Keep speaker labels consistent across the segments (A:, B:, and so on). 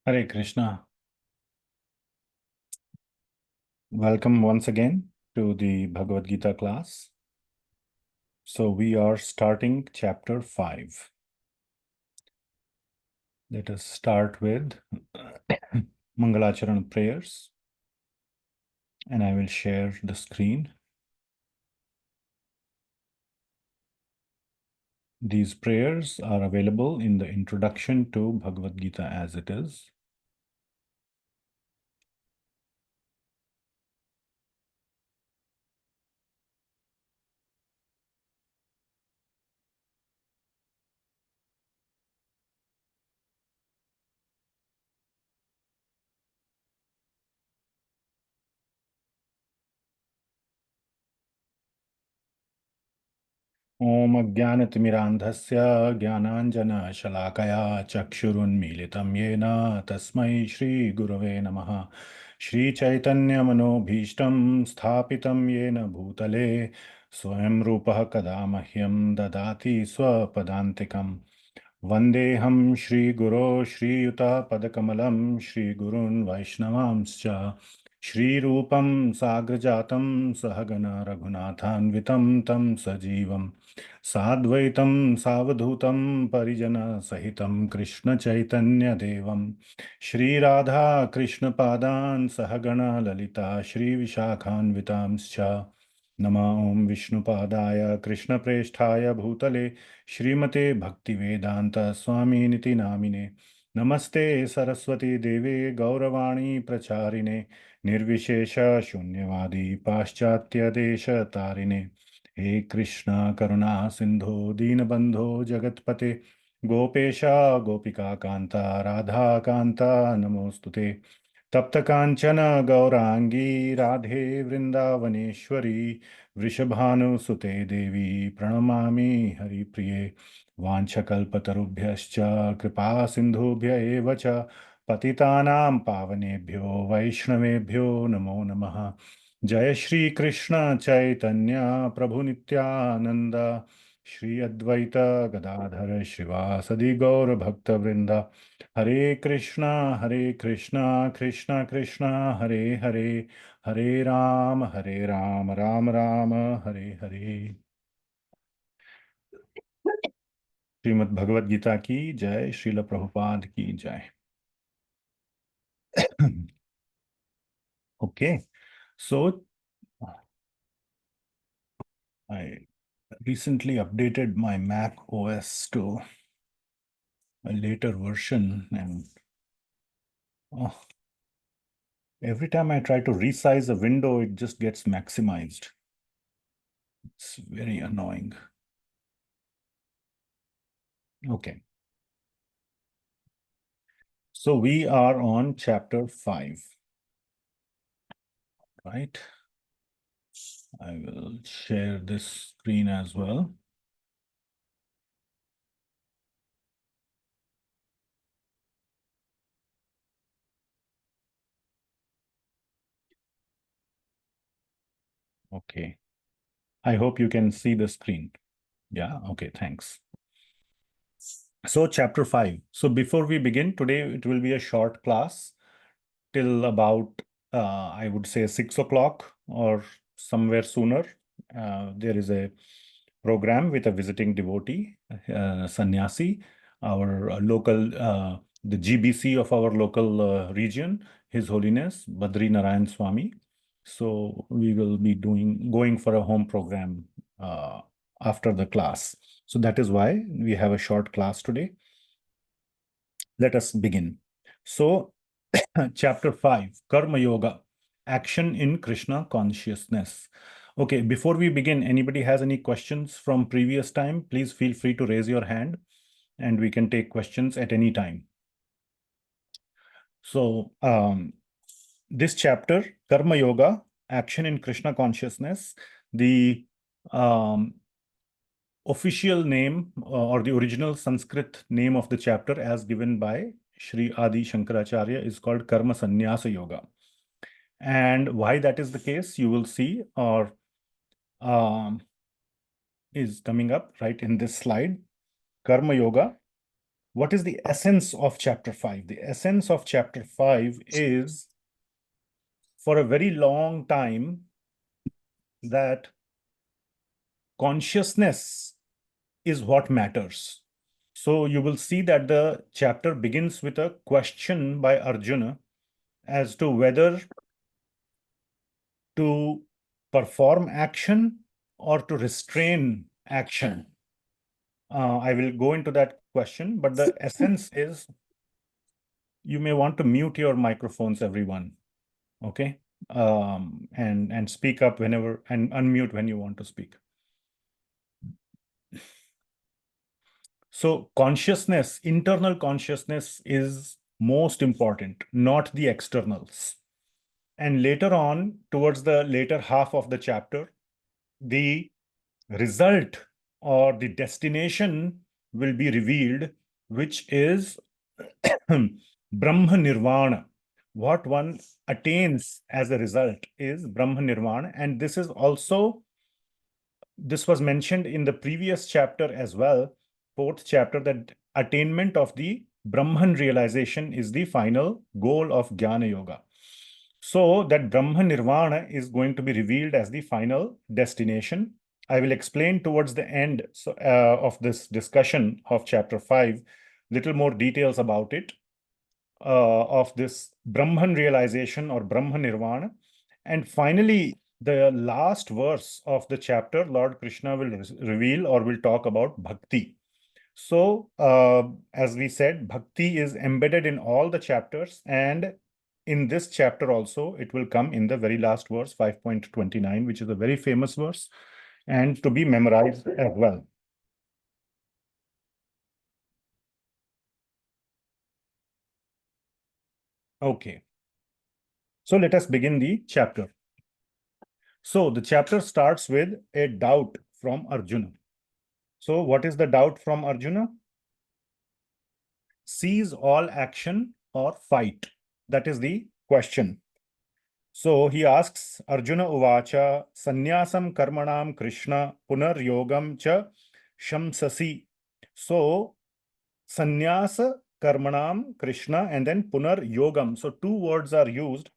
A: Hare Krishna. Welcome once again to the Bhagavad Gita class. So we are starting chapter 5. Let us start with Mangalacharan prayers, and I will share the screen. These prayers are available in the introduction to Bhagavad Gita as it is. ॐ अज्ञानतिमिरान्धस्य ज्ञानाञ्जनशलाकया चक्षुरुन्मीलितं येन तस्मै श्रीगुरवे नमः। श्रीचैतन्यमनोभीष्टं स्थापितं येन भूतले स्वयं रूपः कदा मह्यं ददाति स्वपदान्तिकम्। वन्देऽहं श्रीगुरो श्रीयुतपदकमलं श्रीगुरून् वैष्णवांश्च श्रीरूपं साग्रजातं सहगण रघुनाथान्वितं तं सजीवं साद्वैतं सावधूतं परिजनसहितं कृष्णचैतन्यदेवं श्रीराधा कृष्णपादान् सहगण ललिता श्रीविशाखान्वितांश्च नमः ॐ विष्णुपादाय कृष्णप्रेष्ठाय भूतले श्रीमते भक्तिवेदांत स्वामिनिति नामिने नमस्ते सरस्वती देवे गौरवाणी प्रचारिणे निर्विशेष शून्यवादी पाश्चात्य देश तारिणे हे कृष्ण करुणा सिंधो दीनबंधो जगत्पते गोपेशा गोपिका कांता राधा कांता नमोस्तुते तप्त कांचन गौरांगी राधे वृंदावनेश्वरी वृषभानुसुते देवी प्रणमामि हरिप्रिये वाञ्छकल्पतरुभ्यश्च कृपा सिन्धुभ्य एव च पतितानां पावनेभ्यो वैष्णवेभ्यो नमो नमः। जय श्री कृष्ण चैतन्य प्रभु नित्यानंद श्री अद्वैत गदाधर श्रीवासदि गौर भक्तवृंद हरे कृष्णा कृष्णा कृष्णा हरे हरे हरे राम राम राम हरे हरे। श्रीमद् भगवद गीता की जय, श्रील प्रभुपाद की जय। Okay, so I recently updated my Mac OS to a later version, and oh, every time I try to resize a window, it just gets maximized. It's very annoying. Okay. So we are on chapter 5, right? I will share this screen as well. Okay. I hope you can see the screen. Yeah, okay, thanks. So chapter 5. So before we begin, today it will be a short class till about, I would say 6 o'clock or somewhere sooner. There is a program with a visiting devotee, sanyasi, our the GBC of our local region, His Holiness Badri Narayan Swami. So we will be going for a home program after the class. So that is why we have a short class today. Let us begin. So chapter 5, Karma Yoga, action in Krishna consciousness. Okay, before we begin, anybody has any questions from previous time, please feel free to raise your hand and we can take questions at any time. So this chapter, Karma Yoga, action in Krishna consciousness, the official name or the original Sanskrit name of the chapter as given by Sri Adi Shankaracharya is called Karma Sanyasa Yoga. And why that is the case, you will see, or is coming up right in this slide. Karma Yoga. what is the essence of chapter 5? The essence of chapter 5 is, for a very long time, that consciousness is what matters. So you will see that the chapter begins with a question by Arjuna as to whether to perform action or to restrain action. I will go into that question, but the essence is, you may want to mute your microphones, everyone. Okay? And speak up whenever, and unmute when you want to speak. So consciousness, internal consciousness is most important, not the externals. And later on, towards the later half of the chapter, the result or the destination will be revealed, which is Brahma Nirvana. What one attains as a result is Brahma Nirvana. And this was mentioned in the previous chapter as well, fourth chapter, that attainment of the Brahman realization is the final goal of Jnana Yoga. So that Brahma Nirvana is going to be revealed as the final destination. I will explain towards the end of this discussion of chapter 5, little more details about it, of this Brahman realization or Brahma Nirvana. And finally, the last verse of the chapter, Lord Krishna will reveal or will talk about Bhakti. So, as we said, Bhakti is embedded in all the chapters, and in this chapter also, it will come in the very last verse, 5.29, which is a very famous verse, and to be memorized as well. Okay. So let us begin the chapter. So the chapter starts with a doubt from Arjuna. So what is the doubt from Arjuna? Cease all action or fight. That is the question. So he asks, Arjuna uvacha sanyasam karmanam Krishna punar yogam cha shamsasi. So sanyasa karmanam Krishna and then punar yogam. So two words are used.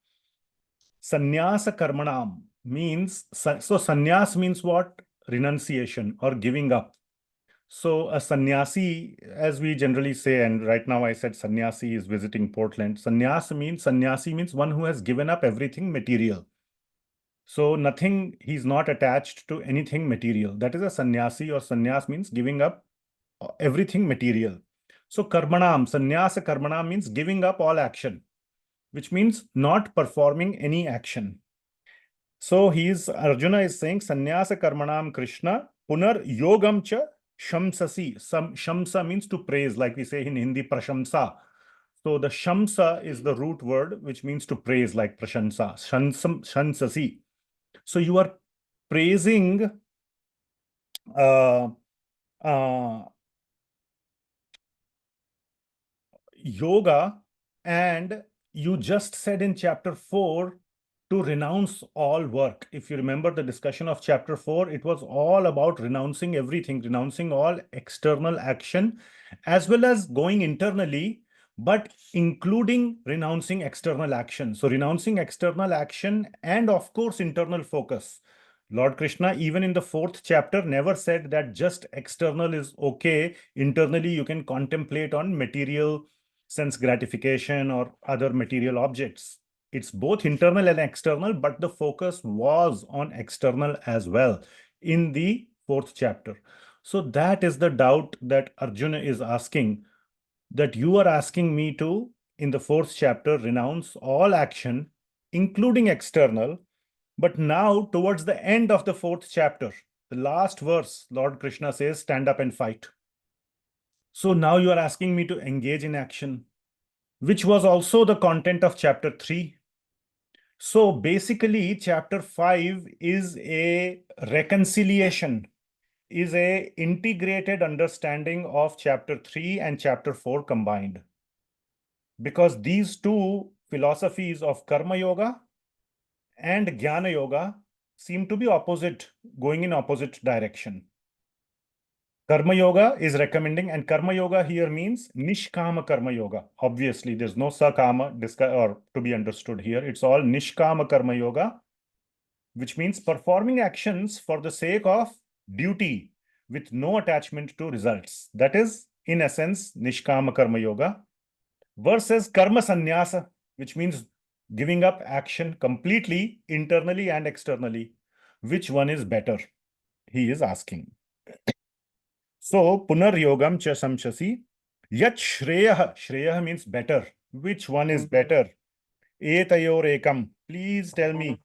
A: Sanyasa karmanam means, so sannyas means what? Renunciation or giving up. So a sannyasi, as we generally say, and right now I said sannyasi is visiting Portland. Sannyasi means one who has given up everything material. So nothing, he's not attached to anything material. That is a sannyasi, or sannyas means giving up everything material. So karmanam, sannyasa karmanam means giving up all action, which means not performing any action. So Arjuna is saying sanyasa karmanam Krishna punar yogam cha shamsasi. Shamsa means to praise, like we say in Hindi, prashamsa. So the shamsa is the root word, which means to praise, like prashamsa, shansasi. So you are praising yoga, and you just said in chapter 4 to renounce all work. If you remember the discussion of chapter 4, it was all about renouncing everything, renouncing all external action, as well as going internally, but including renouncing external action. So renouncing external action and of course internal focus. Lord Krishna, even in the fourth chapter, never said that just external is okay. Internally, you can contemplate on material sense gratification or other material objects. It's both internal and external, but the focus was on external as well in the fourth chapter. So that is the doubt that Arjuna is asking, that you are asking me to, in the fourth chapter, renounce all action, including external. But now, towards the end of the fourth chapter, the last verse, Lord Krishna says, stand up and fight. So now you are asking me to engage in action, which was also the content of chapter 3. So basically, chapter 5 is a reconciliation, is a integrated understanding of chapter 3 and chapter 4 combined. Because these two philosophies of Karma Yoga and Jnana Yoga seem to be opposite, going in opposite direction. Karma yoga is recommending, and karma yoga here means nishkama karma yoga. Obviously, there's no sakama or to be understood here. It's all nishkama karma yoga, which means performing actions for the sake of duty with no attachment to results. That is, in essence, nishkama karma yoga versus karma sanyasa, which means giving up action completely, internally and externally. Which one is better? He is asking. So, punar yogam cha samshasi. Yat shreyah means better. Which one is better? Etayor ekam. Please tell me.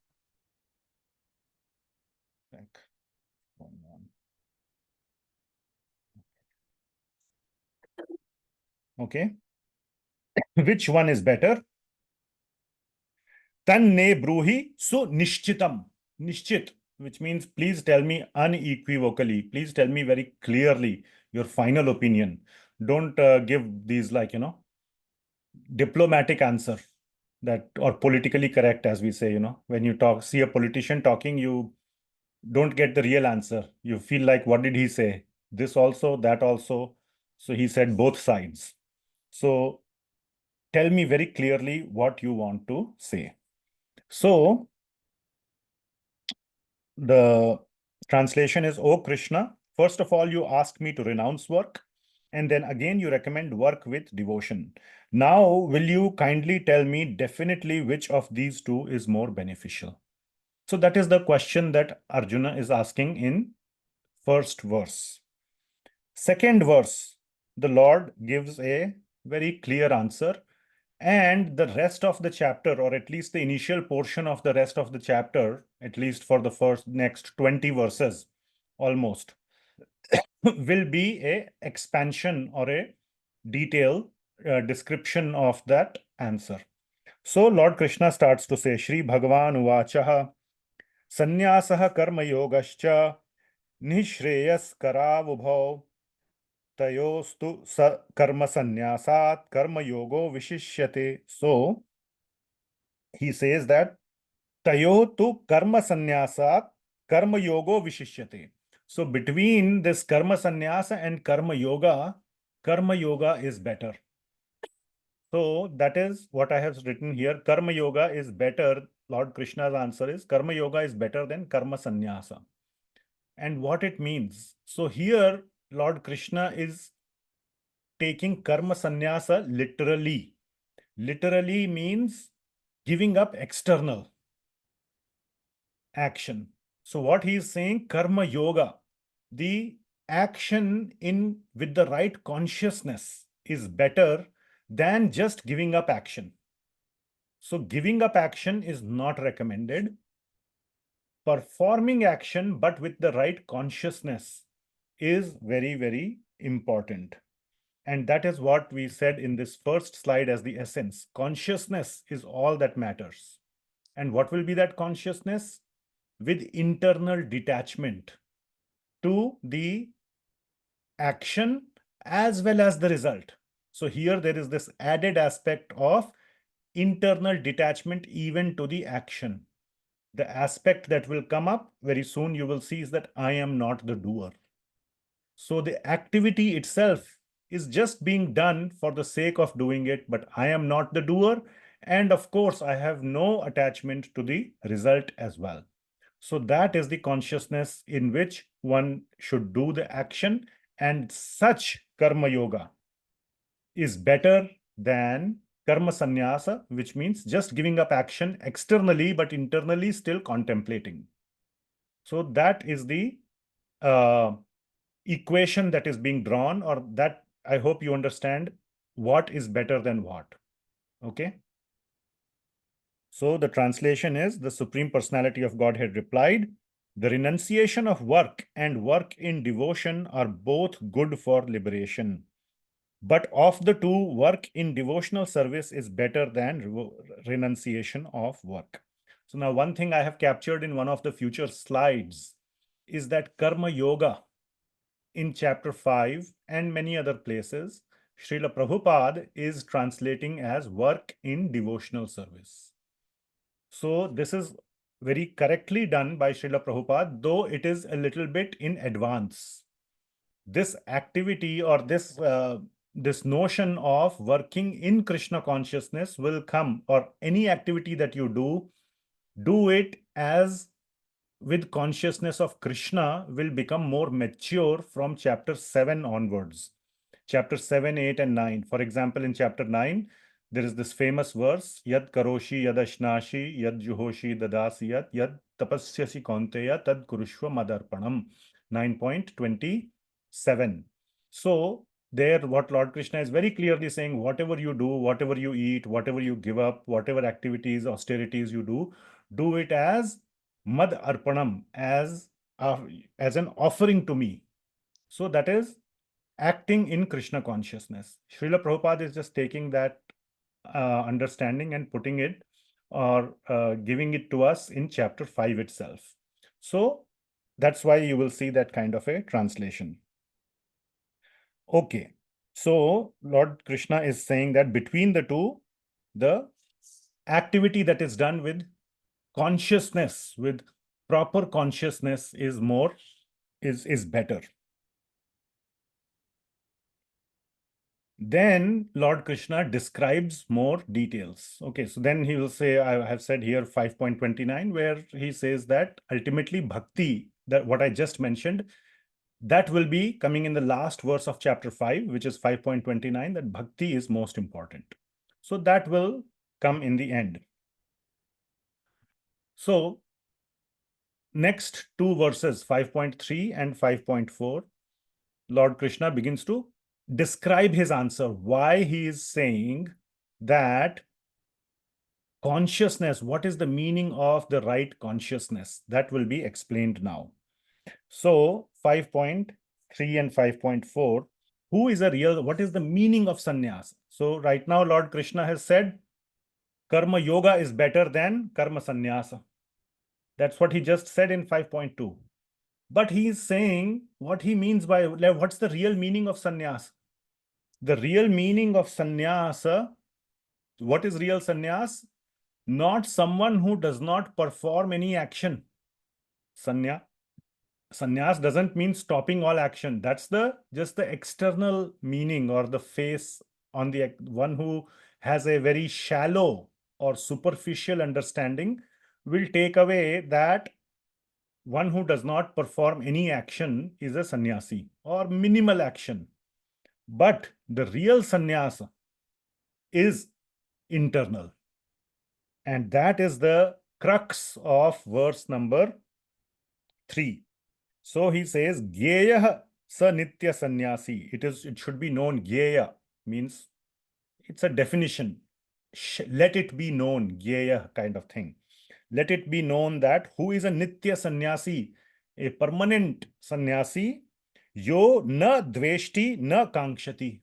A: Okay. Which one is better? Tanne bruhi so nishchitam. Nishchit, which means please tell me unequivocally. Please tell me very clearly your final opinion. Don't give these diplomatic answer that or politically correct, as we say, when you see a politician talking, you don't get the real answer. You feel like, what did he say? This also, that also. So he said both sides. So tell me very clearly what you want to say. So the translation is, "O Krishna, first of all, you ask me to renounce work, and then again you recommend work with devotion. Now, will you kindly tell me definitely which of these two is more beneficial?" So that is the question that Arjuna is asking in first verse. Second verse, the Lord gives a very clear answer, and the rest of the chapter, or at least the initial portion of the rest of the chapter, at least for the next 20 verses almost, will be a expansion or a detailed description of that answer. So Lord Krishna starts to say, Shri Bhagwan Uvachaha Sanyasah Karma Yogascha Nishreyas Karavubhav Tayostu Karma Sanyasat Karma Yogo Vishishyate. So he says that Tayo tu karma sanyasat karma yogo vishishyate. So between this karma sanyasa and karma yoga is better. So that is what I have written here. Karma yoga is better. Lord Krishna's answer is karma yoga is better than karma sanyasa. And what it means. So here Lord Krishna is taking karma sanyasa literally. Literally means giving up external action. So what he is saying, karma yoga, the action in with the right consciousness is better than just giving up action. So giving up action is not recommended. Performing action, but with the right consciousness, is very, very important. And that is what we said in this first slide as the essence. Consciousness is all that matters. And what will be that consciousness? With internal detachment to the action as well as the result. So here there is this added aspect of internal detachment even to the action. The aspect that will come up very soon you will see is that I am not the doer. So the activity itself is just being done for the sake of doing it, but I am not the doer. And of course, I have no attachment to the result as well. So that is the consciousness in which one should do the action, and such karma yoga is better than karma sanyasa, which means just giving up action externally, but internally still contemplating. So that is the equation that is being drawn, or that I hope you understand what is better than what. Okay. So the translation is, the Supreme Personality of Godhead replied, the renunciation of work and work in devotion are both good for liberation. But of the two, work in devotional service is better than renunciation of work. So now one thing I have captured in one of the future slides is that karma yoga in chapter 5 and many other places, Srila Prabhupada is translating as work in devotional service. So this is very correctly done by Srila Prabhupada, though it is a little bit in advance. this activity or this notion of working in Krishna consciousness will come, or any activity that you do it as with consciousness of Krishna will become more mature from chapter 7 onwards. Chapter 7, 8, and 9. For example, in chapter 9, there is this famous verse, Yad karoshi yad ashnashi yad juhoshi dadasi yad tapasyasi kaunteya tad kurushva madarpanam. 9.27. So, there, what Lord Krishna is very clearly saying, whatever you do, whatever you eat, whatever you give up, whatever activities, austerities you do it as mad arpanam, as an offering to me. So that is acting in Krishna consciousness. Srila Prabhupada is just taking that understanding and putting it, or giving it to us in chapter 5 itself. So that's why you will see that kind of a translation. Okay. So Lord Krishna is saying that between the two, the activity that is done with consciousness, with proper consciousness, is better. Then Lord Krishna describes more details. Okay, so then he will say, I have said here 5.29, where he says that ultimately bhakti, that what I just mentioned, that will be coming in the last verse of chapter 5, which is 5.29, that bhakti is most important. So that will come in the end. So next two verses, 5.3 and 5.4, Lord Krishna begins to describe his answer, why he is saying that consciousness, what is the meaning of the right consciousness? That will be explained now. So 5.3 and 5.4, what is the meaning of sannyas? So right now, Lord Krishna has said, karma yoga is better than karma sanyasa. That's what he just said in 5.2. But he is saying what he means by, what's the real meaning of sannyas? The real meaning of sannyasa, what is real sannyas? Not someone who does not perform any action. Sannyas doesn't mean stopping all action. That's just the external meaning, or the face on the one who has a very shallow or superficial understanding will take away that one who does not perform any action is a sannyasi, or minimal action. But the real sannyasa is internal. And that is the crux of verse number 3. So he says, Gyeyah sa nitya sannyasi. It should be known. Gyeya means it's a definition. Let it be known, Gyeyah kind of thing. Let it be known that who is a nitya sannyasi, a permanent sannyasi, yo na dveshti na kankshati.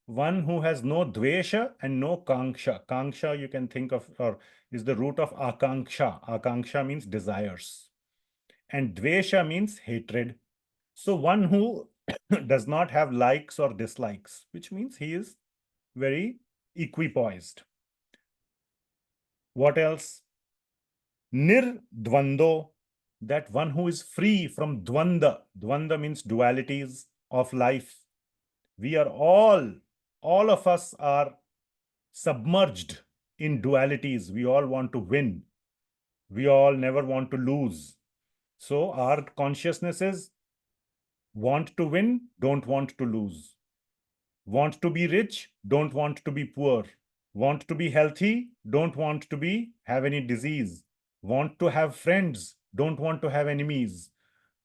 A: One who has no dvesha and no kanksha. Kanksha you can think of, or is the root of akanksha. Akanksha means desires. And dvesha means hatred. So one who does not have likes or dislikes, which means he is very equipoised. What else? Nirdvando, that one who is free from dvanda. Dvanda means dualities of life. We are all of us are submerged in dualities. We all want to win. We all never want to lose. So our consciousness is want to win, don't want to lose. Want to be rich, don't want to be poor. Want to be healthy, don't want to have any disease. Want to have friends, don't want to have enemies.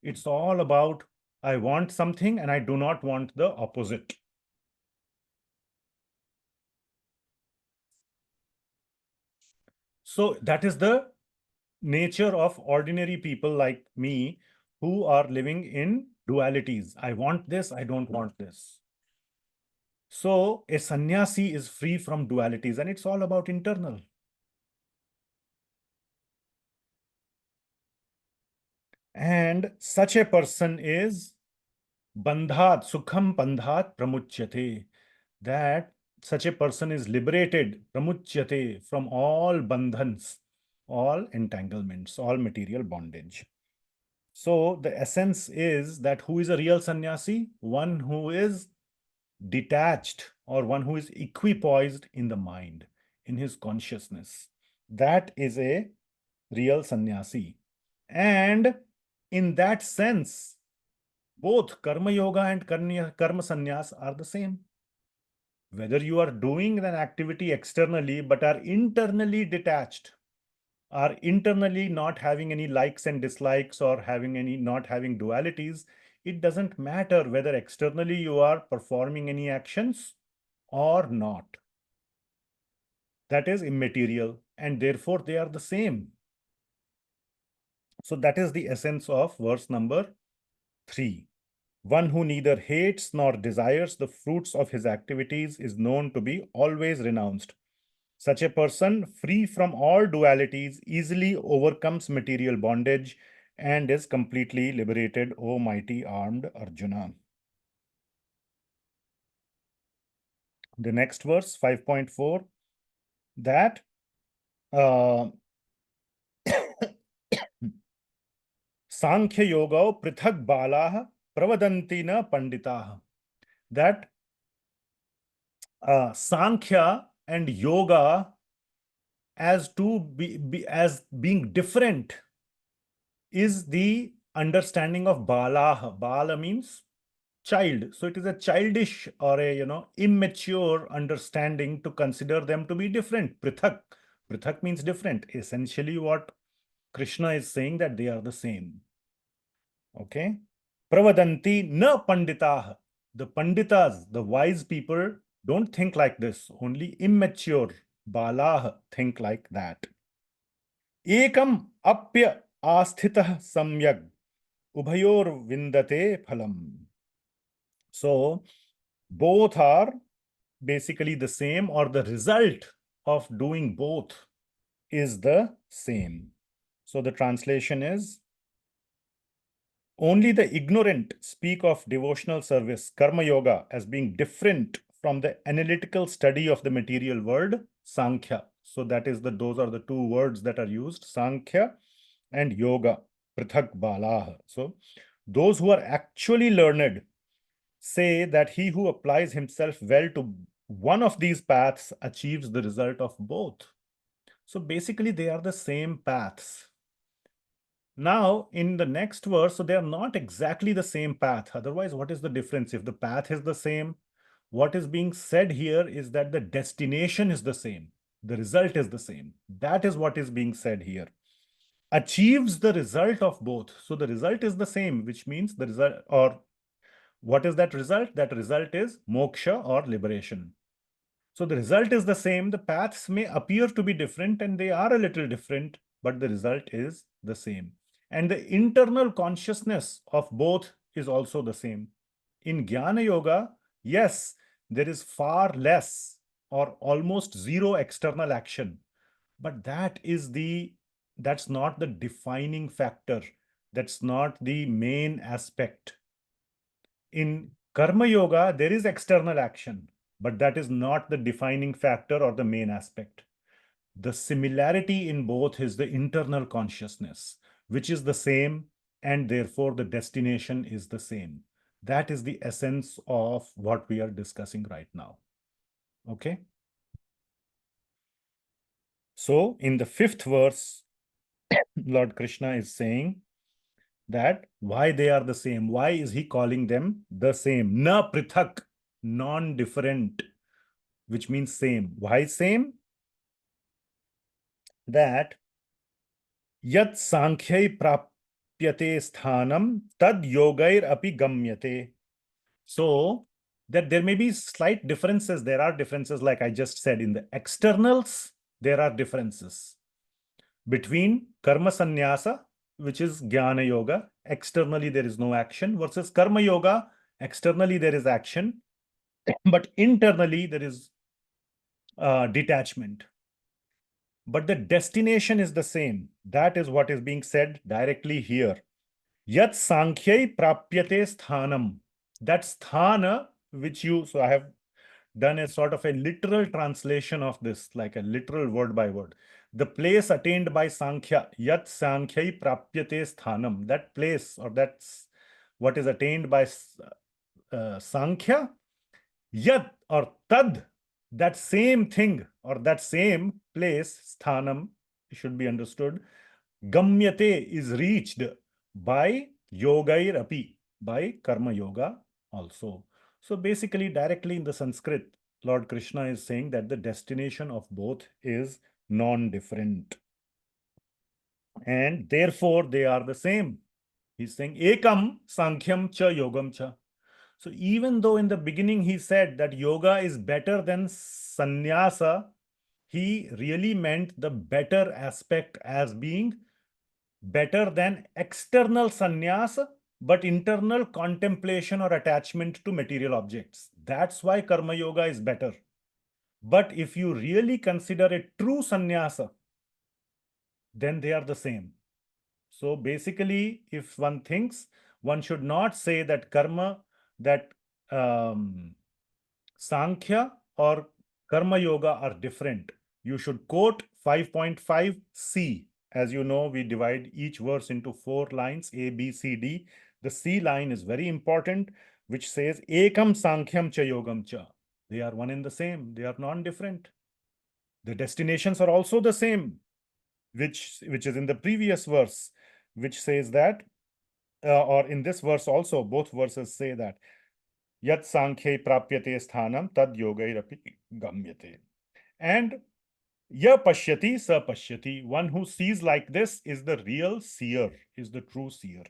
A: It's all about, I want something and I do not want the opposite. So that is the nature of ordinary people like me who are living in dualities. I want this, I don't want this. So a sannyasi is free from dualities, and it's all about internal. And such a person is bandhat, sukham bandhat pramuchyate. That such a person is liberated, pramuchyate, from all bandhans, all entanglements, all material bondage. So the essence is that who is a real sannyasi? One who is detached, or one who is equipoised in the mind, in his consciousness. That is a real sannyasi. And in that sense, both karma yoga and karma sannyas are the same. Whether you are doing an activity externally but are internally detached, are internally not having any likes and dislikes, or not having dualities, it doesn't matter whether externally you are performing any actions or not. That is immaterial, and therefore they are the same. So that is the essence of verse number 3. One who neither hates nor desires the fruits of his activities is known to be always renounced. Such a person, free from all dualities, easily overcomes material bondage and is completely liberated, O mighty armed Arjuna. The next verse, 5.4, that Sankhya yoga prithak balah pravadanti na panditah. That Sankhya and yoga as being different is the understanding of balah. Bala means child. So it is a childish or a immature understanding to consider them to be different. Prithak. Prithak means different. Essentially, what Krishna is saying, that they are the same. Okay. Pravadanti na panditah. The panditas, the wise people, don't think like this. Only immature balah think like that. Ekam apya asthitah samyag ubhayor vindate phalam. So both are basically the same, or the result of doing both is the same. So the translation is, only the ignorant speak of devotional service, karma yoga, as being different from the analytical study of the material world, sankhya. So that is those are the two words that are used, sankhya and yoga, prithak balah. So those who are actually learned say that he who applies himself well to one of these paths achieves the result of both. So basically, they are the same paths. Now, in the next verse, so they are not exactly the same path. Otherwise, what is the difference? If the path is the same, what is being said here is that the destination is the same. The result is the same. That is what is being said here. Achieves the result of both. So the result is the same, which means the result, or what is that result? That result is moksha, or liberation. So the result is the same. The paths may appear to be different, and they are a little different, but the result is the same. And the internal consciousness of both is also the same. In Jnana Yoga, yes, there is far less or almost zero external action, but that's not the defining factor. That's not the main aspect. In Karma Yoga, there is external action, but that is not the defining factor or the main aspect. The similarity in both is the internal consciousness, which is the same, and therefore the destination is the same. That is the essence of what we are discussing right now. Okay? So, in the 5th verse, Lord Krishna is saying that why they are the same. Why is he calling them the same? Na prithak, non-different, which means same. Why same? That yat sankhyai prapyate sthanam tad yogair api gamyate. So that there may be slight differences. There are differences, like I just said, in the externals. There are differences between karma sanyasa, which is jnana yoga. Externally, there is no action, versus karma yoga. Externally, there is action, but internally, there is detachment. But the destination is the same. That is what is being said directly here. Yat sankhyai prapyate sthanam. That sthana, which so I have done a sort of a literal translation of this, like a literal word by word. The place attained by sankhya, yat sankhyai prapyate sthanam. That place, or that's what is attained by sankhya, yat or tad, that same thing or that same place, sthanam, should be understood. Gamyate is reached by yogair api, by karma yoga also. So basically, directly in the Sanskrit, Lord Krishna is saying that the destination of both is non-different. And therefore, they are the same. He's saying, ekam sankhyam cha yogam cha. So even though in the beginning he said that yoga is better than sannyasa, he really meant the better aspect as being better than external sannyasa, but internal contemplation or attachment to material objects. That's why karma yoga is better. But if you really consider a true sannyasa, then they are the same. So basically, if one thinks, one should not say that karma, that sankhya or karma yoga are different. You should quote 5.5c. As you know, we divide each verse into 4 lines, A, B, C, D. The C line is very important, which says, ekam sankhyam cha yogam cha. They are one and the same. They are non-different. The destinations are also the same, which is in the previous verse, which says that, or in this verse also, both verses say that, yat sankhye prapyate sthanam tad yogairapi gamyate. And ya pashyati sa pashyati. One who sees like this is the real seer, is the true seer.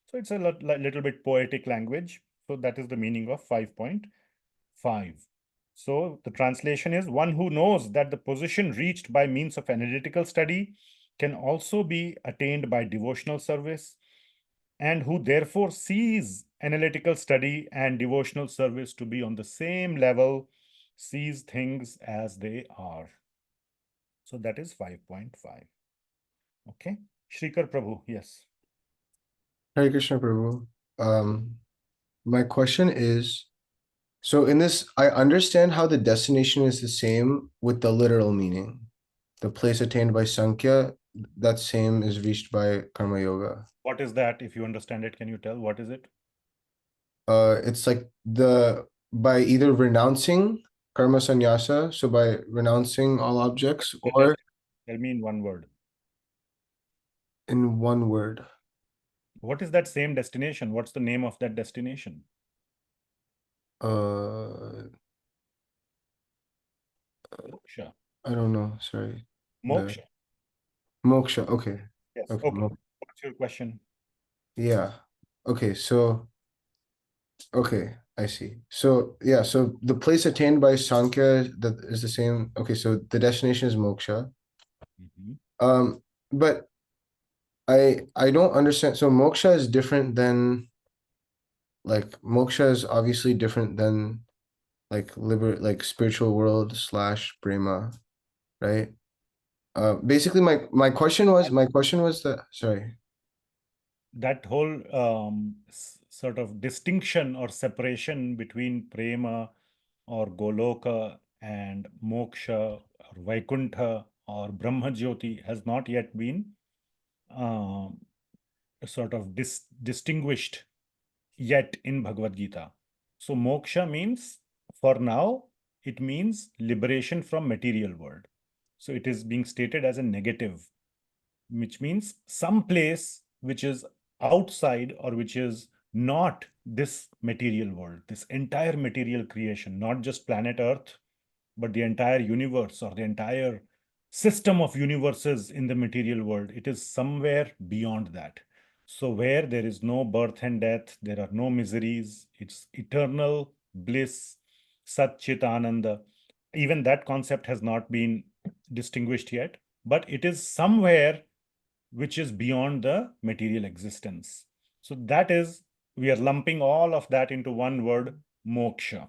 A: So it's a little bit poetic language. So that is the meaning of 5.5. So the translation is, one who knows that the position reached by means of analytical study can also be attained by devotional service, and who therefore sees analytical study and devotional service to be on the same level, sees things as they are. So that is 5.5. Okay. Shrikar Prabhu, yes.
B: Hare Krishna Prabhu. My question is, so in this, I understand how the destination is the same with the literal meaning. The place attained by sankhya, that same is reached by karma yoga.
A: What is that? If you understand it, can you tell what is it?
B: It's like by either renouncing karma sanyasa, so by renouncing all objects, or
A: tell me in one word.
B: In one word.
A: What is that same destination? What's the name of that destination? Moksha.
B: I don't know. Sorry.
A: Moksha.
B: Moksha. Okay.
A: Yes.
B: Okay.
A: What's your question?
B: Yeah. Okay. So. Okay, I see. So yeah, so the place attained by sankhya that is the same. Okay, so the destination is moksha. But I don't understand. So moksha is different than, like, moksha is obviously different than like spiritual world / prema, right? Basically my question was that, sorry.
A: That whole sort of distinction or separation between prema or goloka and moksha or vaikuntha or brahma jyoti has not yet been sort of distinguished yet in Bhagavad Gita. So moksha means, for now, it means liberation from material world. So it is being stated as a negative, which means some place which is outside or which is not this material world, this entire material creation, not just planet Earth, but the entire universe or the entire system of universes in the material world. It is somewhere beyond that. So where there is no birth and death, there are no miseries, it's eternal bliss, Sat Chit Ananda. Even that concept has not been distinguished yet, but it is somewhere which is beyond the material existence. So that is, we are lumping all of that into one word, moksha,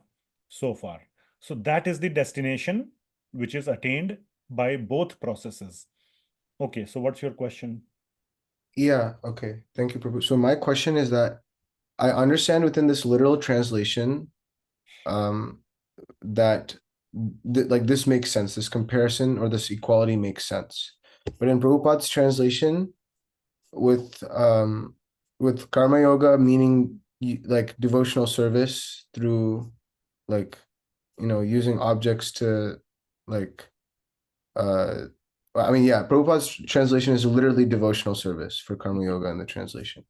A: so far. So that is the destination which is attained by both processes. Okay, so what's your question?
B: Yeah, okay. Thank you, Prabhu. So my question is that I understand within this literal translation, that like this makes sense. This comparison or this equality makes sense. But in Prabhupada's translation, with karma yoga meaning like devotional service through like using objects to like I mean, yeah, Prabhupada's translation is literally devotional service for karma yoga in the translation.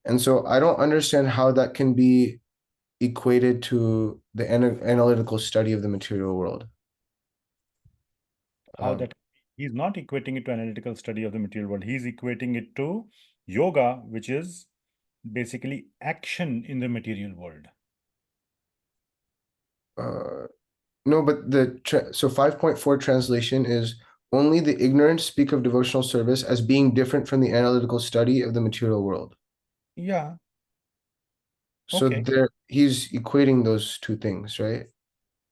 B: And so I don't understand how that can be equated to the analytical study of the material world.
A: How that he's not equating it to analytical study of the material world. He's equating it to yoga, which is basically action in the material world.
B: No, but so 5.4 translation is only the ignorant speak of devotional service as being different from the analytical study of the material world.
A: Yeah.
B: So
A: Okay.
B: there he's equating those two things, right?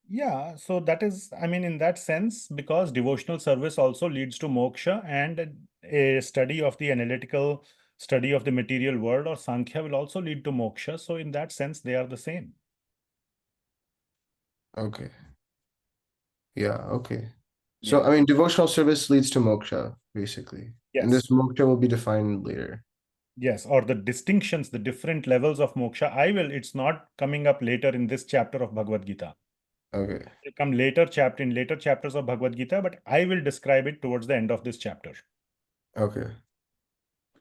A: Yeah, so that is, I mean, in that sense, because devotional service also leads to moksha, and a study of the analytical study of the material world or sankhya will also lead to moksha. So in that sense, they are the same.
B: Okay. Yeah, okay. So,
A: Yeah.
B: I mean, devotional service leads to moksha, basically. And this
A: Yes.
B: moksha will be defined later.
A: Yes, or the distinctions, the different levels of moksha. It's not coming up later in this chapter of Bhagavad Gita.
B: Okay.
A: It will come in later chapters of Bhagavad Gita, but I will describe it towards the end of this chapter.
B: Okay.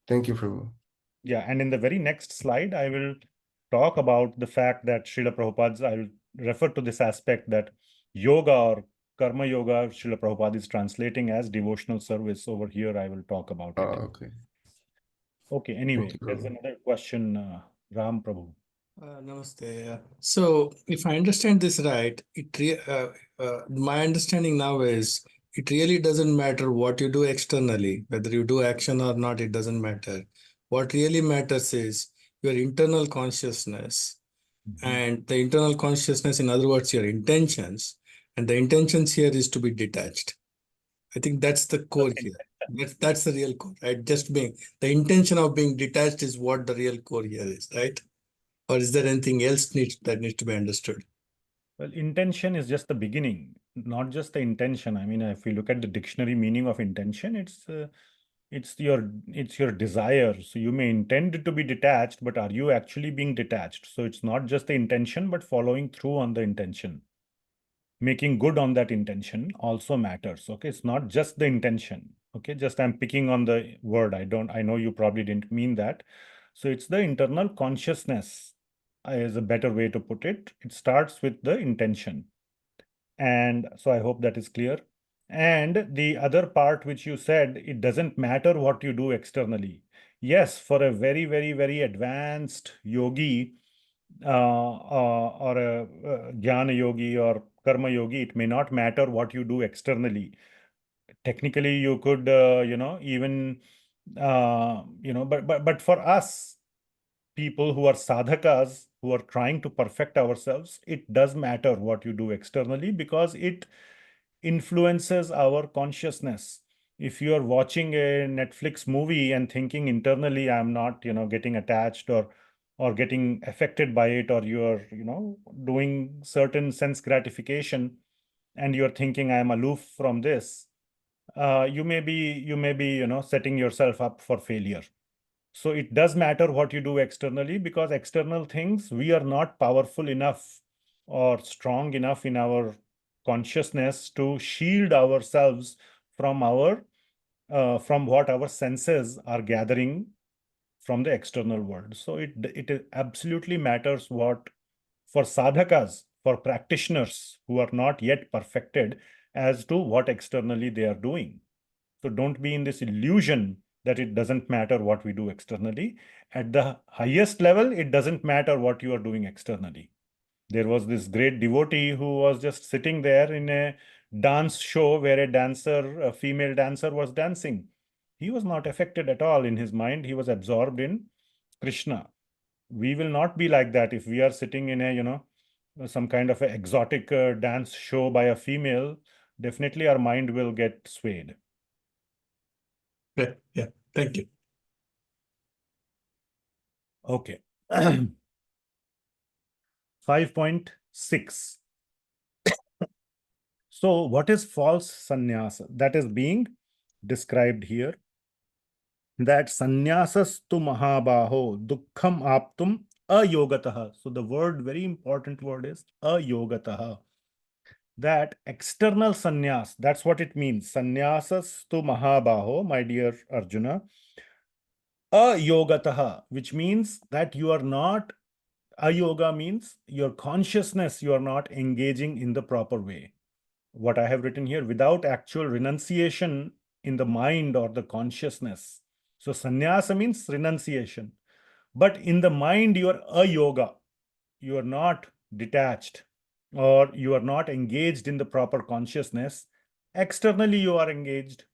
B: Thank you, Prabhu.
A: Yeah, and in the very next slide, I will talk about the fact that Srila Prabhupada's, I will refer to this aspect that yoga or karma yoga, Srila Prabhupada is translating as devotional service. Over here, I will talk about it.
B: Okay.
A: Okay,
B: Thank
A: anyway,
B: you,
A: there's
B: Prabhu.
A: another question, Ram Prabhu.
C: Namaste. So, if I understand this right, my understanding now is it really doesn't matter what you do externally, whether you do action or not, it doesn't matter. What really matters is your internal consciousness, and the internal consciousness, in other words, your intentions. And the intentions here is to be detached. I think that's the core here. That's the real core, right? Just being the intention of being detached is what the real core here is, right? Or is there anything else that needs to be understood?
A: Well, intention is just the beginning, not just the intention. I mean, if we look at the dictionary meaning of intention, it's your desire. So you may intend to be detached, but are you actually being detached? So it's not just the intention, but following through on the intention. Making good on that intention also matters. Okay, it's not just the intention. Okay, just I'm picking on the word. I know you probably didn't mean that. So it's the internal consciousness is a better way to put it. It starts with the intention. And so I hope that is clear. And the other part which you said, it doesn't matter what you do externally. Yes, for a very, very, very advanced yogi or a jnana yogi or karma yogi, it may not matter what you do externally. Technically, you could, even, but for us, people who are sadhakas, who are trying to perfect ourselves, it does matter what you do externally because it influences our consciousness. If you are watching a Netflix movie and thinking internally, I'm not, getting attached or getting affected by it, or you're, doing certain sense gratification and you're thinking I am aloof from this, you may be, setting yourself up for failure. So it does matter what you do externally because external things, we are not powerful enough or strong enough in our consciousness to shield ourselves from from what our senses are gathering from the external world. So it absolutely matters what for sadhakas, for practitioners who are not yet perfected as to what externally they are doing. So don't be in this illusion that it doesn't matter what we do externally. At the highest level, it doesn't matter what you are doing externally. There was this great devotee who was just sitting there in a dance show where a female dancer was dancing. He was not affected at all in his mind. He was absorbed in Krishna. We will not be like that if we are sitting in some kind of an exotic dance show by a female. Definitely our mind will get swayed.
C: Yeah. Thank you.
A: Okay. 5.6 6. So what is false sannyasa? That is being described here. That sannyasastu mahabaho dukkham aptum ayogataha. So the word, very important word, is ayogataha. That external sannyas, that's what it means. Sannyasastu mahabaho, my dear Arjuna, ayogataha, which means that you are not, ayoga means your consciousness, you are not engaging in the proper way. What I have written here, without actual renunciation in the mind or the consciousness. So sannyasa means renunciation. But in the mind, you are ayoga. You are not detached, or you are not engaged in the proper consciousness. Externally, you are engaged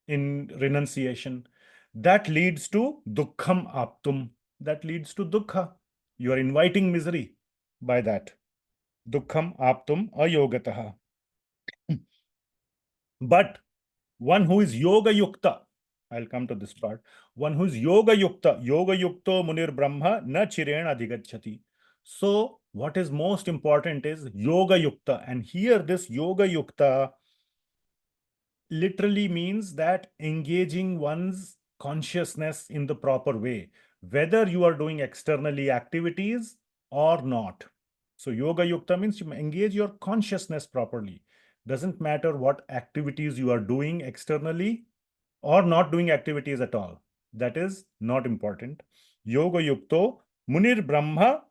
A: in renunciation. That leads to dukkham aptum. That leads to dukkha. You are inviting misery by that. Dukkham aptum ayogataha. But one who is yoga yukta, I'll come to this part. One who is yoga yukta, yoga yukto munir brahma na chirena adhigacchati. So what is most important is yoga yukta. And here this yoga yukta literally means that engaging one's consciousness in the proper way, whether you are doing externally activities or not. So yoga yukta means you engage your consciousness properly. Doesn't matter what activities you are doing externally or not doing activities at all. That is not important. Yoga yukto munir brahma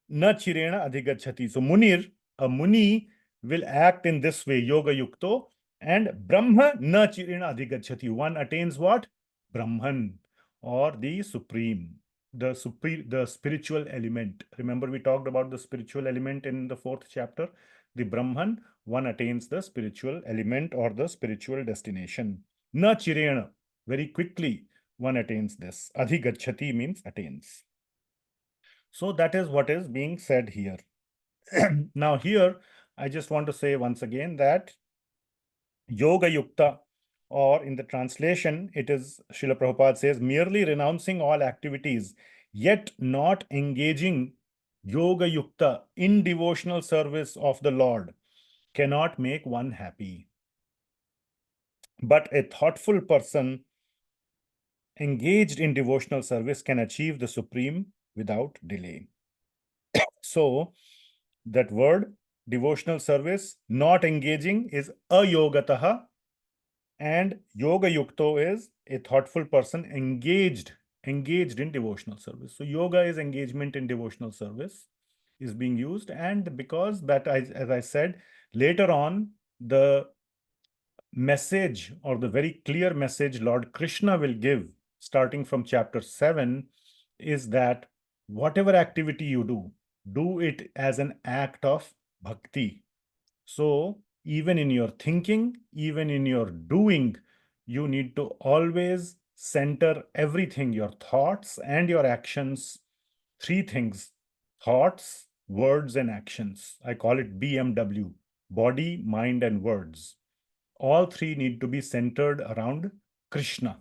A: na chirena adhigacchati. So munir, a muni, will act in this way, yoga yukto, and brahma na chirena adhigacchati. One attains what? Brahman, or the supreme, the spiritual element. Remember, we talked about the spiritual element in the 4th chapter. The Brahman, one attains the spiritual element or the spiritual destination. Na chirena, very quickly one attains this. Adhigacchati means attains. So that is what is being said here. Now here, I just want to say once again that yoga yukta, or in the translation, it is, Srila Prabhupada says, merely renouncing all activities, yet not engaging yoga yukta in devotional service of the Lord, cannot make one happy. But a thoughtful person engaged in devotional service can achieve the supreme without delay. So that word, devotional service, not engaging, is ayogataha, and yoga yukto is a thoughtful person engaged in devotional service. So yoga is engagement in devotional service is being used, and because that, as I said, later on, the message, or the very clear message Lord Krishna will give starting from chapter 7, is that whatever activity you do it as an act of bhakti. So even in your thinking, even in your doing, you need to always center everything, your thoughts and your actions. 3 things: thoughts, words, and actions. I call it BMW: body, mind, and words. All 3 need to be centered around Krishna,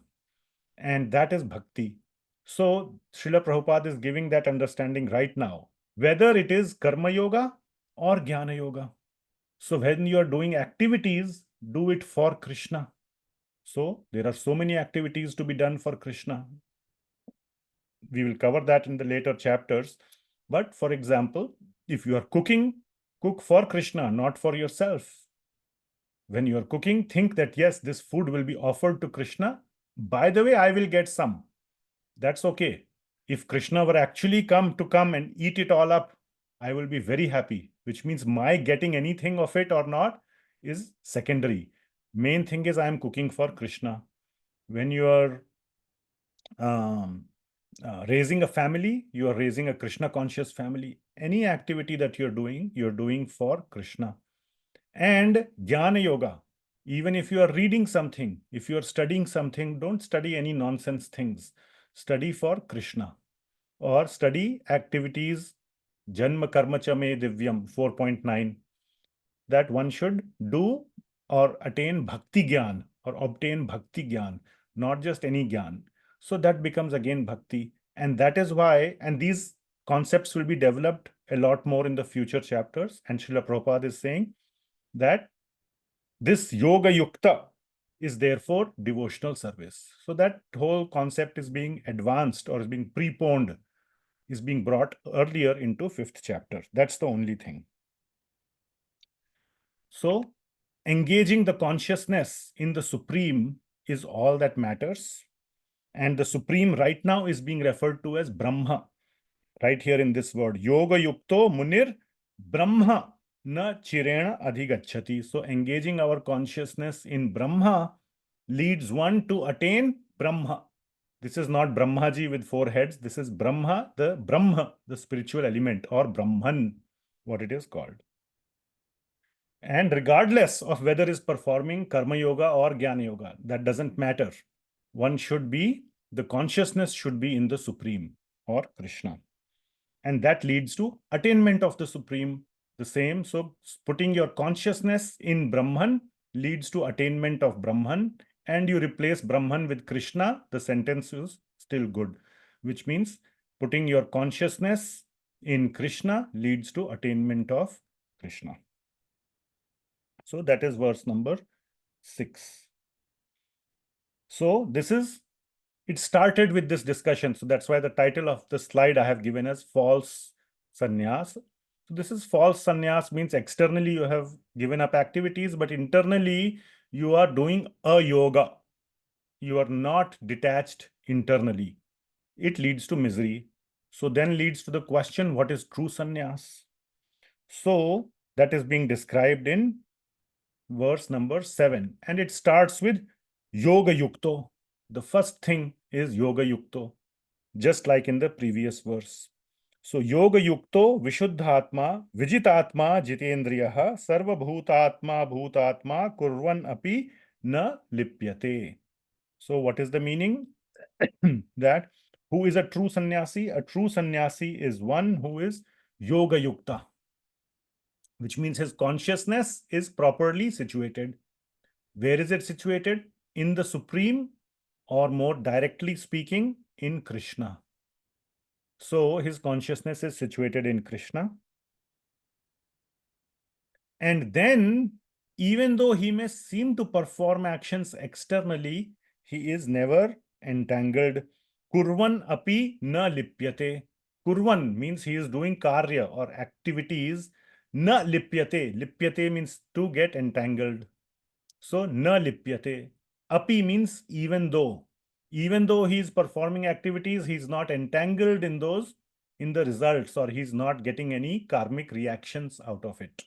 A: and that is bhakti. So Srila Prabhupada is giving that understanding right now, whether it is karma yoga or jnana yoga. So when you are doing activities, do it for Krishna. So there are so many activities to be done for Krishna. We will cover that in the later chapters. But for example, if you are cooking, cook for Krishna, not for yourself. When you are cooking, think that, yes, this food will be offered to Krishna. By the way, I will get some. That's okay. If Krishna were actually come and eat it all up, I will be very happy, which means my getting anything of it or not is secondary. Main thing is I am cooking for Krishna. When you are raising a family, you are raising a Krishna conscious family. Any activity that you're doing for Krishna. And jnana yoga, even if you are reading something, if you are studying something, don't study any nonsense things. Study for Krishna, or study activities, Janma Karma Cha Me Divyam 4.9, that one should do or attain bhakti gyan, or obtain bhakti gyan, not just any gyan. So that becomes again bhakti. And that is why, and these concepts will be developed a lot more in the future chapters. And Srila Prabhupada is saying that this yoga yukta is therefore devotional service. So that whole concept is being advanced or is being preponed, is being brought earlier into 5th chapter. That's the only thing. So engaging the consciousness in the Supreme is all that matters. And the Supreme right now is being referred to as Brahma. Right here in this word, yoga yukto munir Brahma na chirena adhigachati. So engaging our consciousness in Brahma leads one to attain Brahma. This is not Brahmaji with 4 heads. This is Brahma, the spiritual element, or Brahman, what it is called. And regardless of whether is performing karma yoga or jnana yoga, that doesn't matter. One should be, the consciousness should be in the Supreme or Krishna. And that leads to attainment of the Supreme, the same. So putting your consciousness in Brahman leads to attainment of Brahman, and you replace Brahman with Krishna, the sentence is still good, which means putting your consciousness in Krishna leads to attainment of Krishna. So that is verse number 6. So this is, it started with this discussion. So that's why the title of the slide I have given as false sannyas. So this is false sannyas, means externally you have given up activities, but internally you are doing a yoga. You are not detached internally. It leads to misery. So then leads to the question, what is true sannyas? So that is being described in verse number 7. And it starts with yoga yukto. The first thing is yoga yukto, just like in the previous verse. So yoga yukto visuddhatma vijitatma jitendriyaha sarva bhutatma bhutatma kurvan api na lipyate. So what is the meaning? That who is a true sannyasi? A true sannyasi is one who is yoga yukta, which means his consciousness is properly situated. Where is it situated? In the Supreme, or more directly speaking, in Krishna. So his consciousness is situated in Krishna. And then, even though he may seem to perform actions externally, he is never entangled. Kurvan api na lipyate. Kurvan means he is doing karya or activities. Na lipyate. Lipyate means to get entangled. So na lipyate. Api means even though. Even though he is performing activities, he is not entangled in those, in the results, or he is not getting any karmic reactions out of it.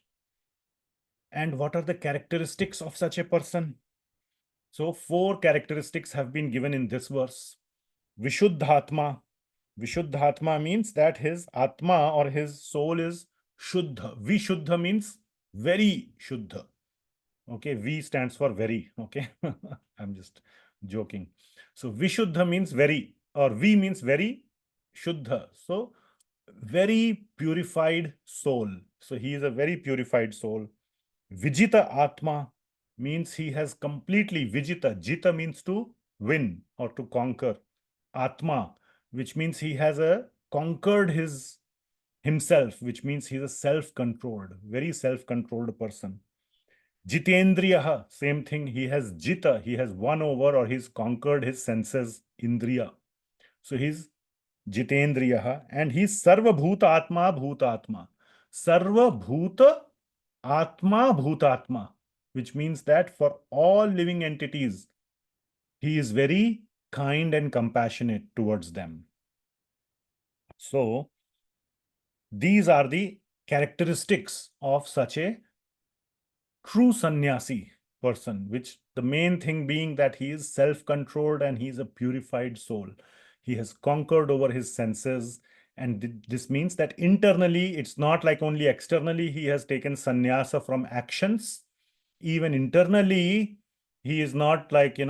A: And what are the characteristics of such a person? So 4 characteristics have been given in this verse. Vishuddhatma. Vishuddhatma means that his atma or his soul is shuddha. Vishuddha means very shuddha. Okay, V stands for very. Okay, I'm just joking. So Vishuddha means very, or V means very, Shuddha. So very purified soul. So he is a very purified soul. Vijita Atma means he has completely, Vijita, Jita means to win or to conquer. Atma, which means he has conquered himself, which means he's a self-controlled, very self-controlled person. Jitendriyaha, same thing, he has jita, he has won over or he's conquered his senses, indriya. So he's jitendriyaha, and he's sarva bhuta atma bhutatma. Sarva bhuta atma bhutatma, which means that for all living entities, he is very kind and compassionate towards them. So these are the characteristics of such a true sannyasi person, which the main thing being that he is self-controlled and he is a purified soul. He has conquered over his senses, and this means that internally, it's not like only externally he has taken sannyasa from actions. Even internally, he is not like,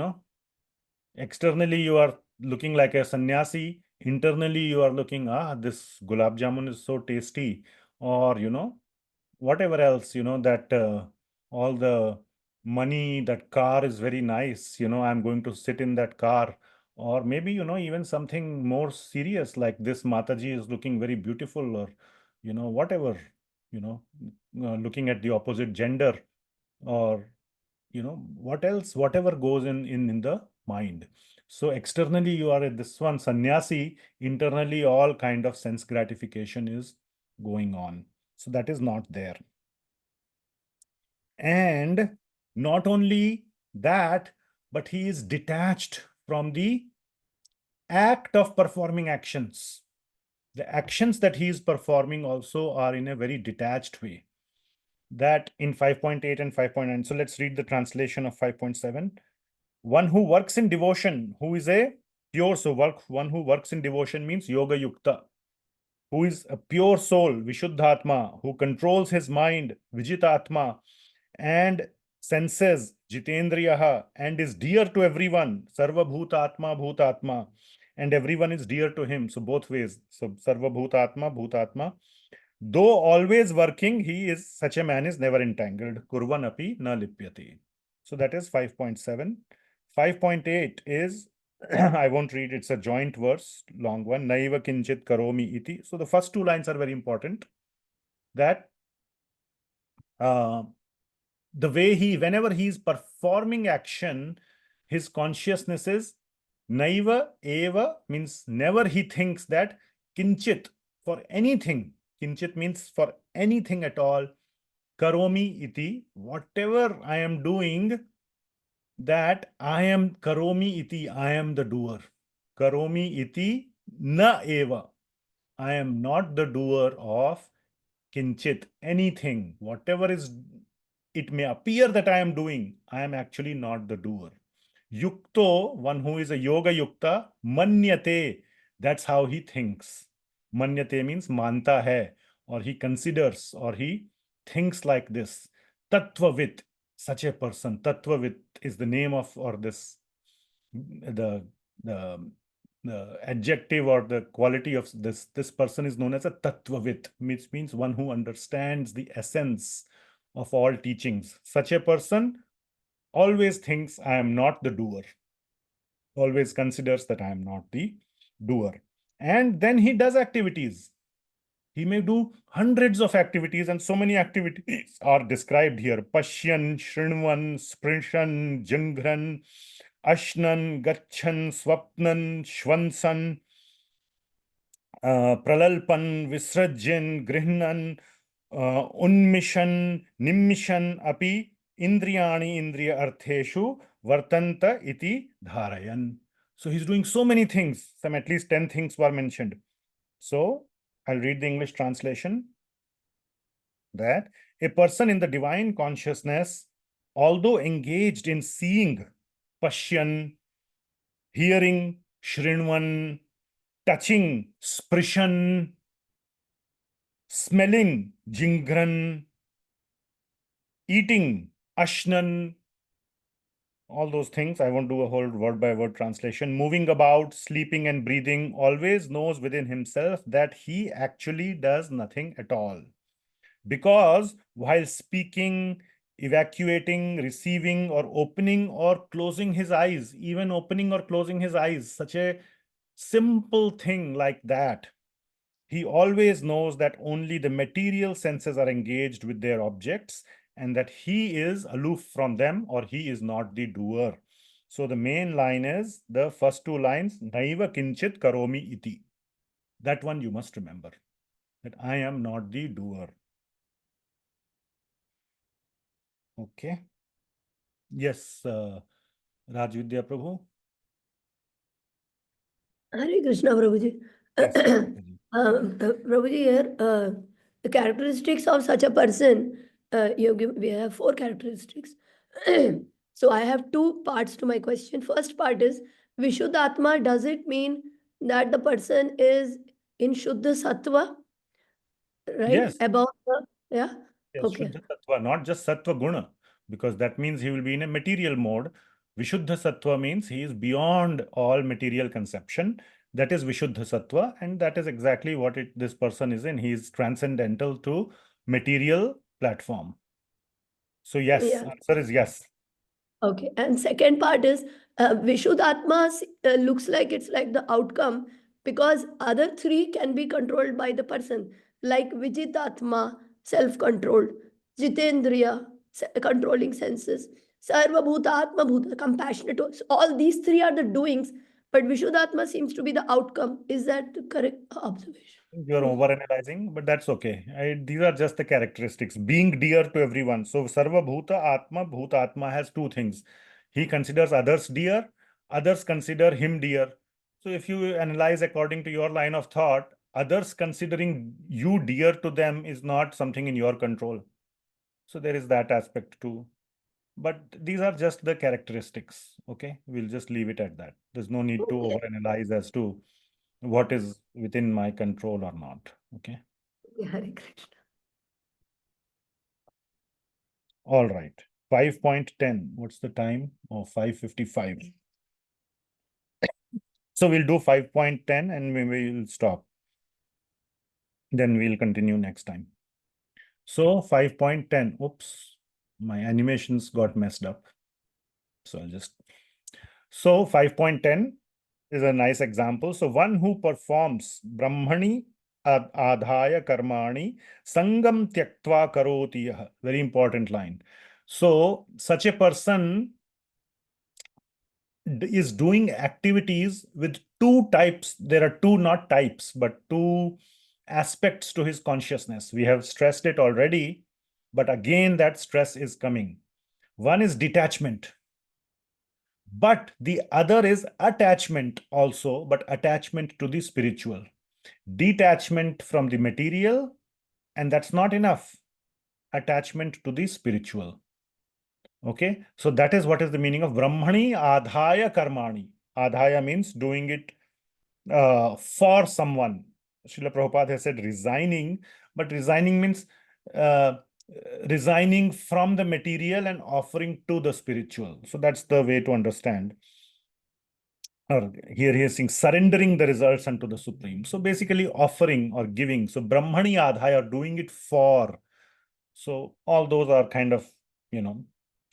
A: externally you are looking like a sannyasi. Internally, you are looking, this gulab jamun is so tasty, or, whatever else, that all the money, that car is very nice, I'm going to sit in that car. Or maybe, even something more serious like this Mataji is looking very beautiful, or whatever, looking at the opposite gender, or what else, whatever goes in the mind. So externally you are at this one sannyasi, internally all kind of sense gratification is going on. So that is not there. And not only that, but he is detached from the act of performing actions. The actions that he is performing also are in a very detached way. That in 5.8 and 5.9. So let's read the translation of 5.7. One who works in devotion, who is a pure soul. One who works in devotion means yoga yukta, who is a pure soul, visuddhatma, who controls his mind, vijjitatma, and senses, jitendriyaha, and is dear to everyone, sarva bhutatma, bhutatma, and everyone is dear to him. So both ways. So sarva bhutatma, bhutatma. Though always working, such a man is never entangled. Kurvan api na lipyati. So that is 5.7. 5.8 is, I won't read, it's a joint verse, long one. Naiva kinchit karomi iti. So the first two lines are very important. That the way whenever he is performing action, his consciousness is naiva eva, means never he thinks that kinchit, for anything. Kinchit means for anything at all. Karomi iti, whatever I am doing, that I am karomi iti, I am the doer. Karomi iti na eva, I am not the doer of kinchit, anything, whatever is, it may appear that I am doing, I am actually not the doer. Yukto, one who is a yoga yukta, manyate, that's how he thinks. Manyate means manta hai, or he considers, or he thinks like this. Tattvavit, such a person. Tattvavit is the name of, or this, the adjective or the quality of this person is known as a tattvavit, which means one who understands the essence of all teachings. Such a person always thinks I am not the doer, always considers that I am not the doer. And then he does activities. He may do hundreds of activities, and so many activities are described here. Pashyan, Shrinvan, Sprishan, Jangran, Ashnan, Gachan, Swapnan, Shvansan, Pralalpan, Visrajyan, Grihnan, Unmishan, Nimmishan, Api, Indriyani, Indriya Artheshu, Vartanta iti Dharayan. So he's doing so many things. Some at least 10 things were mentioned. So I'll read the English translation. That a person in the divine consciousness, although engaged in seeing, pashyan, hearing, shrinvan, touching, sprishan, smelling, jingran, eating, ashnan, all those things. I won't do a whole word by word translation. Moving about, sleeping and breathing, always knows within himself that he actually does nothing at all. Because while speaking, evacuating, receiving, or opening or closing his eyes, even opening or closing his eyes, such a simple thing like that, he always knows that only the material senses are engaged with their objects and that he is aloof from them, or he is not the doer. So the main line is the first two lines, Naiva kinchit karomi iti. That one you must remember, that I am not the doer. Okay. Yes, Rajvidya Prabhu.
D: Hare Krishna, Prabhuji.
A: Yes, Prabhuji.
D: Prabhuji, here, the characteristics of such a person, we have 4 characteristics. So I have 2 parts to my question. First part is, Vishuddhatma, does it mean that the person is in Shuddha Sattva? Right?
A: Yes.
D: About the, yeah?
A: Yes,
D: Okay.
A: Shuddha Sattva, not just Sattva Guna, because that means he will be in a material mode. Vishuddha Sattva means he is beyond all material conception. That is Vishuddha Sattva, and that is exactly what this person is in. He is transcendental to material platform. So yes,
D: Yeah.
A: answer is yes.
D: Okay. And second part is, Vishuddhatma looks like it's like the outcome, because other 3 can be controlled by the person. like vijidhatma, self-controlled, jitendriya, controlling senses, sarva bhuta atma bhuta, compassionate. So all these three are the doings, but Vishuddhatma seems to be the outcome. Is that the correct observation?
A: You're overanalyzing, but that's okay. These are just the characteristics. Being dear to everyone. So Sarva Bhuta Atma, Bhuta Atma has two things. He considers others dear, others consider him dear. So if you analyze according to your line of thought, others considering you dear to them is not something in your control. So there is that aspect too. But these are just the characteristics. Okay, we'll just leave it at that. There's no need to overanalyze as to what is within my control or not. Okay.
D: Yeah, Hare Krishna.
A: All right. 5.10. What's the time? Oh, 5:55. So we'll do 5.10 and maybe we'll stop. Then we'll continue next time. So 5.10. Oops, my animations got messed up. So I'll just. So 5.10 is a nice example. So one who performs Brahmani adhaya karmani sangam tyaktva karoti yah. Very important line. So such a person is doing activities with two types. There are two, not types, but two aspects to his consciousness. We have stressed it already, but again, that stress is coming. One is detachment, but the other is attachment also, but attachment to the spiritual. Detachment from the material, and that's not enough. Attachment to the spiritual. Okay, so that is what is the meaning of Brahmani adhaya karmani. Adhaya means doing it for someone. Srila Prabhupada has said resigning, but resigning means resigning from the material and offering to the spiritual. So that's the way to understand. Or here he is saying surrendering the results unto the Supreme. So basically offering or giving. So Brahmani adhaya, doing it for. So all those are kind of,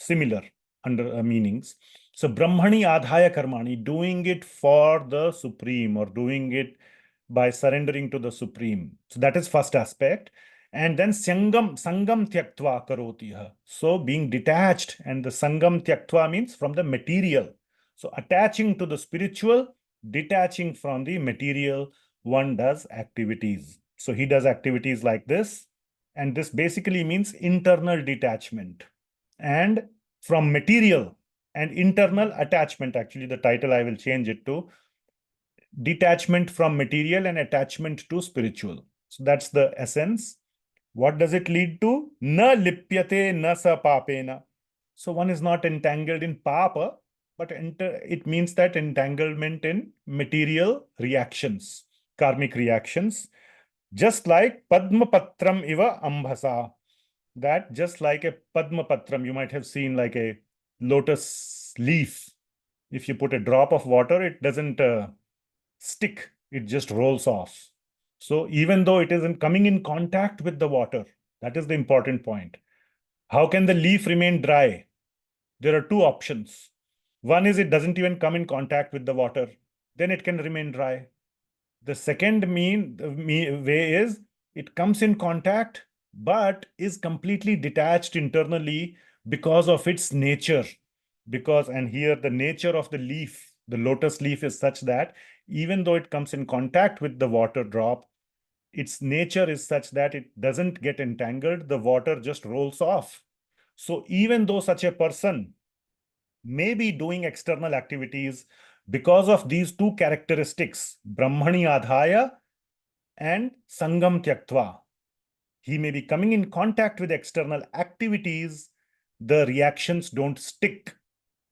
A: similar under meanings. So Brahmani adhaya karmani, doing it for the Supreme or doing it by surrendering to the Supreme. So that is first aspect. And then sangam tyaktva karotiha. So being detached, and the sangam tyaktva means from the material. So attaching to the spiritual, detaching from the material, one does activities. So he does activities like this. And this basically means internal detachment. And from material and internal attachment, actually the title I will change it to detachment from material and attachment to spiritual. So that's the essence. What does it lead to? Na lipyate na sa papena. So one is not entangled in papa, but it means that entanglement in material reactions, karmic reactions. Just like Padma Patram iva ambhasa. That just like a Padma Patram, you might have seen like a lotus leaf. If you put a drop of water, it doesn't stick, it just rolls off. So even though it isn't coming in contact with the water, that is the important point. How can the leaf remain dry? There are two options. One is it doesn't even come in contact with the water, then it can remain dry. The second way is it comes in contact, but is completely detached internally because of its nature. And here the nature of the leaf, the lotus leaf, is such that even though it comes in contact with the water drop, its nature is such that it doesn't get entangled, the water just rolls off. So even though such a person may be doing external activities, because of these two characteristics, Brahmani adhaya and sangam tyaktva, he may be coming in contact with external activities, the reactions don't stick,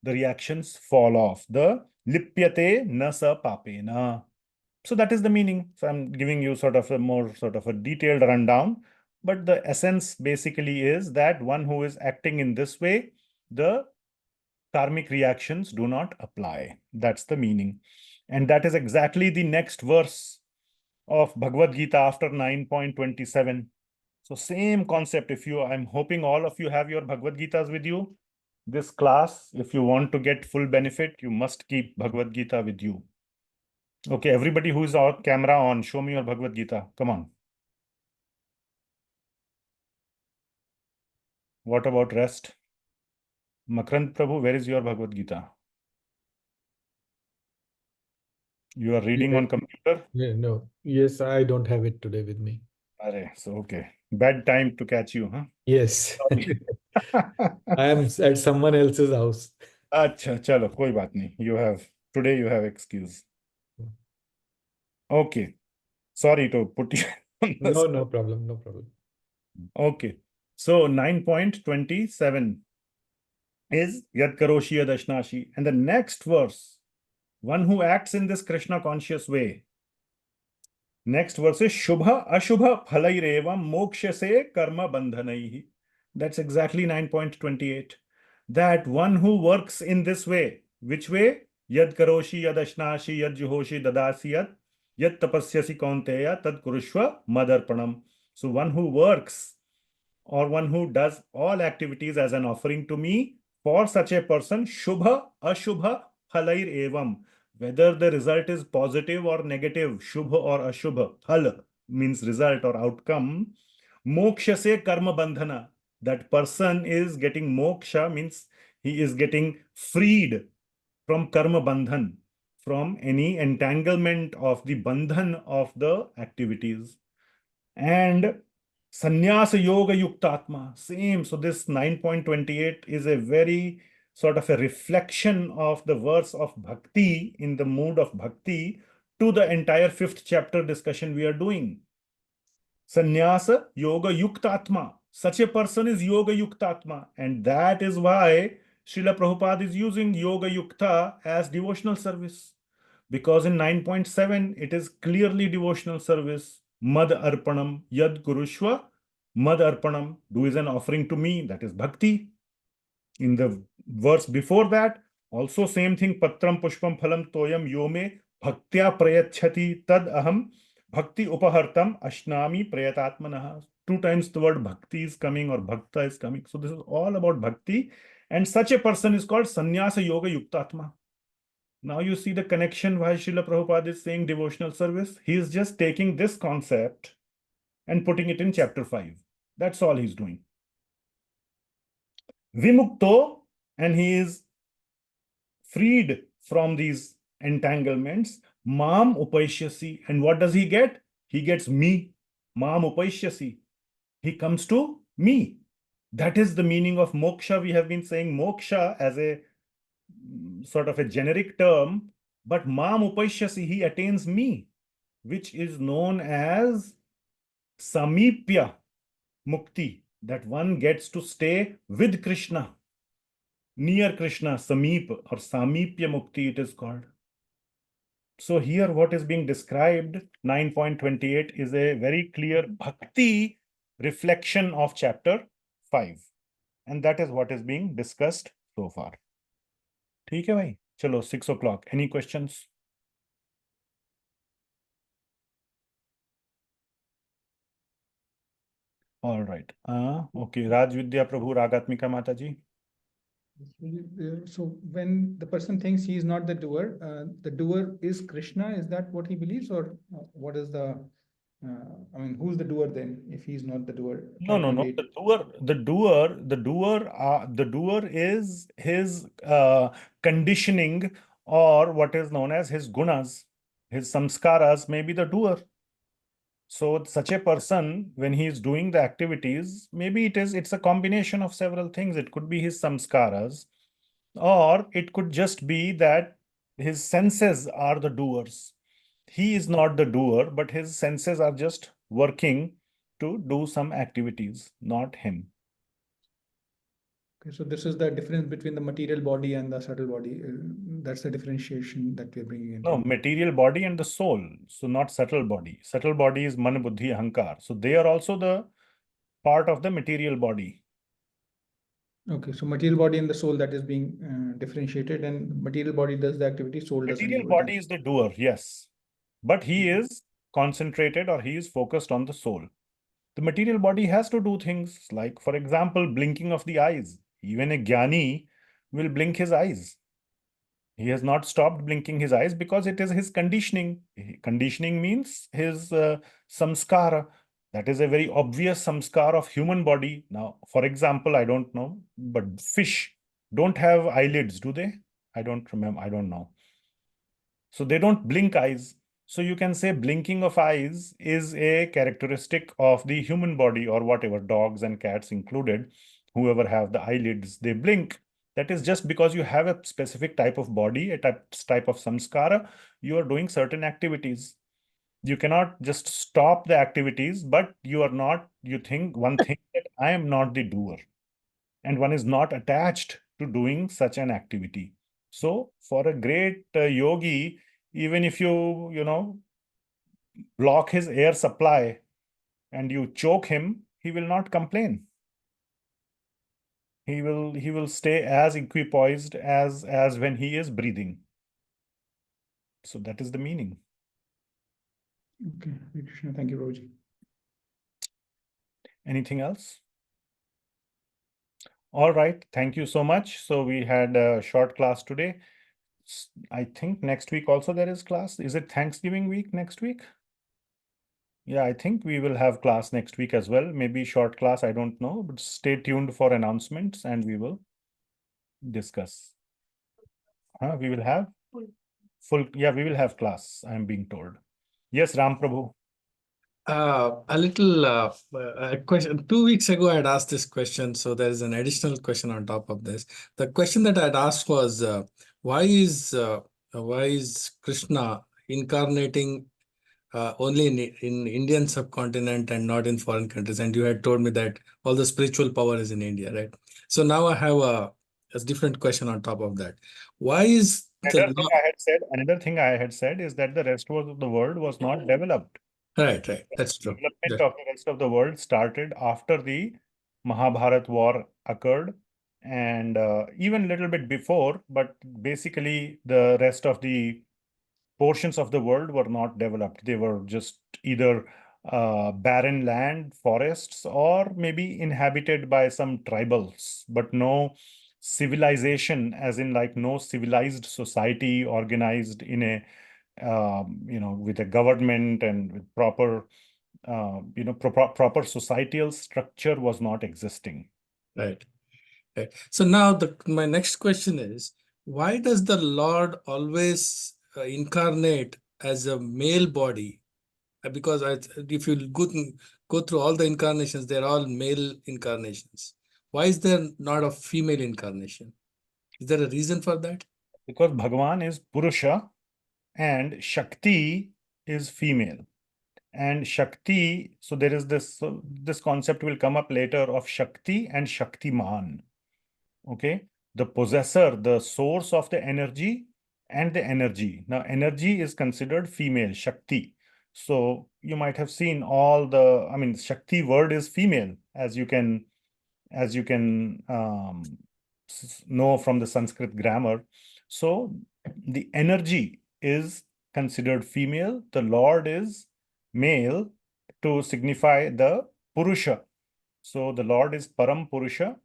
A: the reactions fall off. The lipyate na sa papena. So that is the meaning. So I'm giving you sort of a detailed rundown, but the essence basically is that one who is acting in this way, the karmic reactions do not apply. That's the meaning. And that is exactly the next verse of Bhagavad Gita after 9.27. So same concept. I'm hoping all of you have your Bhagavad Gitas with you. This class, if you want to get full benefit, you must keep Bhagavad Gita with you. Okay, everybody who is on camera on, show me your Bhagavad Gita. Come on. What about rest? Makrant Prabhu, where is your Bhagavad Gita? You are reading on computer?
E: Yeah, no. Yes, I don't have it today with me.
A: So okay. Bad time to catch you, huh?
E: Yes.
A: Sorry.
E: I am at someone else's house.
A: अच्छा चलो कोई बात नहीं. Today you have excuse. Okay. Sorry to put you on the
E: No,
A: spot.
E: no problem, no problem.
A: Okay. So 9.27 is Yad Karoshi Yad Ashnashi. And the next verse, one who acts in this Krishna conscious way. Next verse is Shubha Ashubha Phalairevam Moksha Se Karma Bandhanaihi. That's exactly 9.28. That one who works in this way. Which way? Yad Karoshi Yad Ashnashi Yad Juhoshi Dadasi Yad Tapasyasi Kaunteya Tad Kurushva Madarpanam. So one who works or one who does all activities as an offering to me, for such a person, Shubha Ashubha Phalair Evam. Whether the result is positive or negative, Shubha or Ashubha, Phal means result or outcome. Moksha se karma bandhana. That person is getting moksha, means he is getting freed from karma bandhan, from any entanglement of the bandhan of the activities. And sanyasa yoga yuktatma, same. So this 9.28 is a very sort of a reflection of the verse of bhakti, in the mood of bhakti, to the entire 5th chapter discussion we are doing. Sanyasa yoga yuktatma. Such a person is yoga yuktatma. And that is why Srila Prabhupada is using yoga yukta as devotional service. Because in 9.7, it is clearly devotional service. Mad arpanam yad kurushva. Mad arpanam, do is an offering to me. That is bhakti. In the verse before that, also same thing. Patram pushpam phalam toyam yome bhaktya prayachati tad aham bhakti upahartam ashnami prayatatmanaha. 2 times the word bhakti is coming or bhakta is coming. So this is all about bhakti. And such a person is called sanyasa yoga yuktatma. Now you see the connection why Srila Prabhupada is saying devotional service. He is just taking this concept and putting it in chapter 5. That's all he's doing. Vimukto, and he is freed from these entanglements. Mam upaishyasi. And what does he get? He gets me. Mam upaishyasi. He comes to me. That is the meaning of moksha. We have been saying moksha as a sort of a generic term, but mam upaishyasi, he attains me, which is known as samipya mukti, that one gets to stay with Krishna, near Krishna, samip or samipya mukti it is called. So here what is being described, 9.28, is a very clear bhakti reflection of chapter 5. And that is what is being discussed so far. ठीक है भाई, चलो 6 o'clock. Any questions? All right. Okay. Raj Vidya Prabhu Ragatmika Mataji.
F: So when the person thinks he is not the doer is Krishna. Is that what he believes, or what is the? I mean, who's the doer then? If he's not the doer?
A: No. The doer is his conditioning, or what is known as his gunas, his samskaras may be the doer. So such a person, when he is doing the activities, maybe it's a combination of several things. It could be his samskaras, or it could just be that his senses are the doers. He is not the doer, but his senses are just working to do some activities, not him.
F: Okay, so this is the difference between the material body and the subtle body. That's the differentiation that we're bringing in.
A: No, material body and the soul. So not subtle body. Subtle body is man, buddhi, ahankar. So they are also the part of the material body.
F: Okay, so material body and the soul, that is being differentiated, and material body does the activity, soul doesn't
A: Material
F: do it.
A: body is the doer, yes. But he is concentrated, or he is focused on the soul. The material body has to do things like, for example, blinking of the eyes. Even a jnani will blink his eyes. He has not stopped blinking his eyes because it is his conditioning. Conditioning means his samskara. That is a very obvious samskar of human body. Now, for example, I don't know, but fish don't have eyelids, do they? I don't remember. I don't know. So they don't blink eyes. So you can say blinking of eyes is a characteristic of the human body, or whatever, dogs and cats included, whoever have the eyelids, they blink. That is just because you have a specific type of body, a type of samskara, you are doing certain activities. You cannot just stop the activities, but you think one thing that I am not the doer, and one is not attached to doing such an activity. So for a great yogi, even if you block his air supply and you choke him, he will not complain. He will stay as equipoised as when he is breathing. So that is the meaning.
F: Okay, Hare Krishna. Thank you, Prabhuji.
A: Anything else? All right. Thank you so much. So we had a short class today. I think next week also there is class. Is it Thanksgiving week next week? Yeah, I think we will have class next week as well. Maybe short class, I don't know, but stay tuned for announcements and we will discuss. We will have yeah, we will have class, I am being told. Yes, Ram Prabhu.
C: A little a question. 2 weeks ago, I had asked this question, so there is an additional question on top of this. The question that I had asked was, why is Krishna incarnating only in Indian subcontinent and not in foreign countries? And you had told me that all the spiritual power is in India, right? So now I have a different question on top of that. Why is
A: Another thing I had said is that the rest of the world was not developed.
C: Right, that's true.
A: Development of the rest of the world started after the Mahabharat war occurred, and even a little bit before, but basically the rest of the portions of the world were not developed. They were just either barren land, forests, or maybe inhabited by some tribals, but no civilization, as in like no civilized society organized in a with a government and with proper proper societal structure was not existing.
C: Right. So now my next question is, why does the Lord always incarnate as a male body? Because if you go through all the incarnations, they're all male incarnations. Why is there not a female incarnation? Is there a reason for that?
A: Because Bhagwan is Purusha and Shakti is female. And Shakti, so there is this concept will come up later of Shakti and Shaktiman. Okay, the possessor, the source of the energy and the energy. Now, energy is considered female, Shakti. So you might have seen Shakti word is female, as you can know from the Sanskrit grammar. So the energy is considered female. The Lord is male to signify the Purusha. So the Lord is Param Purusha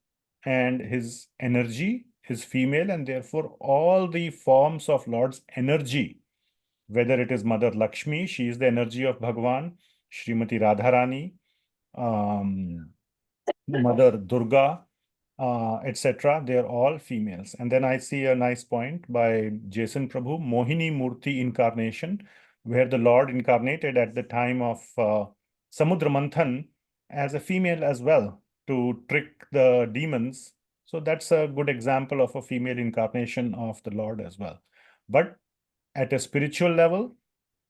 A: and his energy is female, and therefore all the forms of Lord's energy, whether it is Mother Lakshmi, she is the energy of Bhagwan, Srimati Radharani, Mother Durga, etc. They are all females. And then I see a nice point by Jason Prabhu, Mohini Murti incarnation, where the Lord incarnated at the time of Samudra Manthan as a female as well to trick the demons. So that's a good example of a female incarnation of the Lord as well. But at a spiritual level,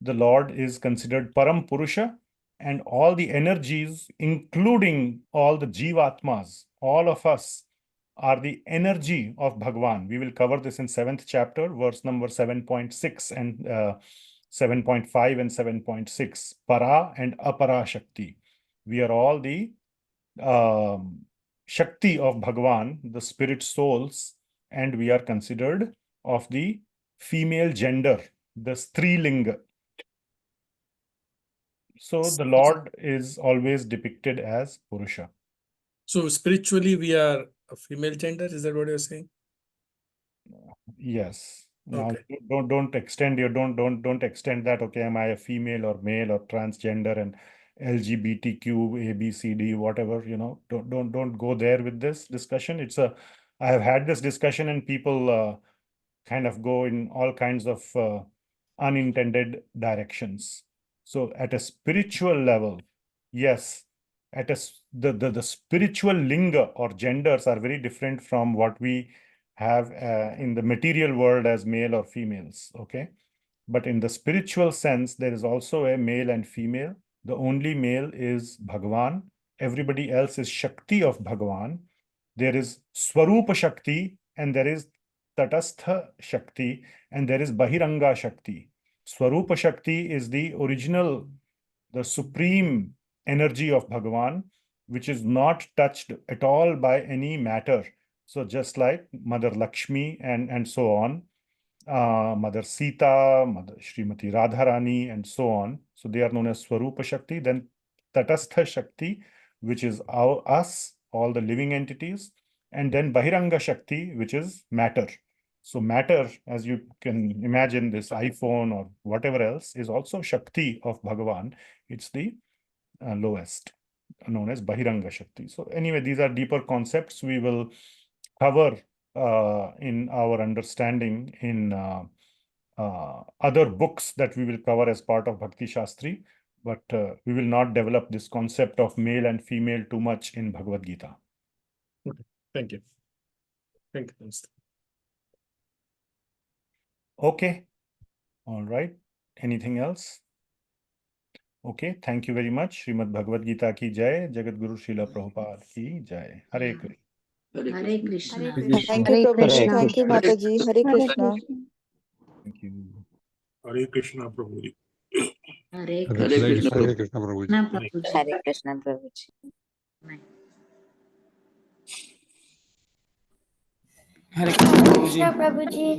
A: the Lord is considered Param Purusha, and all the energies, including all the jivatmas, all of us are the energy of Bhagwan. We will cover this in 7th chapter, verse number 7.6 and 7.5 and 7.6. Para and Apara Shakti. We are all the Shakti of Bhagwan, the spirit souls, and we are considered of the female gender, the Strilinga. So the Lord is always depicted as Purusha.
C: So spiritually, we are a female gender. Is that what you're saying?
A: Yes. Now
C: Okay.
A: don't extend that. Okay, am I a female or male or transgender? And LGBTQ, A, B, C, D, whatever, don't go there with this discussion. I have had this discussion and people kind of go in all kinds of unintended directions. So at a spiritual level, yes, the spiritual linga or genders are very different from what we have in the material world as male or females, okay? But in the spiritual sense, there is also a male and female. The only male is Bhagwan. Everybody else is Shakti of Bhagwan. There is Swarupa Shakti and there is Tatastha Shakti and there is Bahiranga Shakti. Swarupa Shakti is the original, the supreme energy of Bhagwan, which is not touched at all by any matter. So just like Mother Lakshmi and so on, Mother Sita, Mother Srimati Radharani, and so on. So they are known as Swarupa Shakti. Then Tatastha Shakti, which is us, all the living entities. And then Bahiranga Shakti, which is matter. So matter, as you can imagine, this iPhone or whatever else, is also Shakti of Bhagavan. It's the lowest, known as Bahiranga Shakti. So anyway, these are deeper concepts we will cover in our understanding in other books that we will cover as part of Bhakti Shastri, but we will not develop this concept of male and female too much in Bhagavad Gita.
C: Okay. Thank you. Thank you, Master.
A: Okay. All right. Anything else? Okay. Thank you very much. Srimad Bhagavad Gita ki jai. Jagat Guru Srila Prabhupada ki jai. Hare Krishna.
G: Hare Krishna.
H: Thank you, Prabhuji. Thank you, Mataji. Hare Krishna.
A: Thank you.
C: Hare Krishna, Prabhuji.
G: Hare
I: Hare
G: Krishna.
I: Krishna, Hare Krishna, Prabhuji.
G: Prabhuji.
H: Hare Krishna, Prabhuji.
J: Hare Krishna, Prabhuji.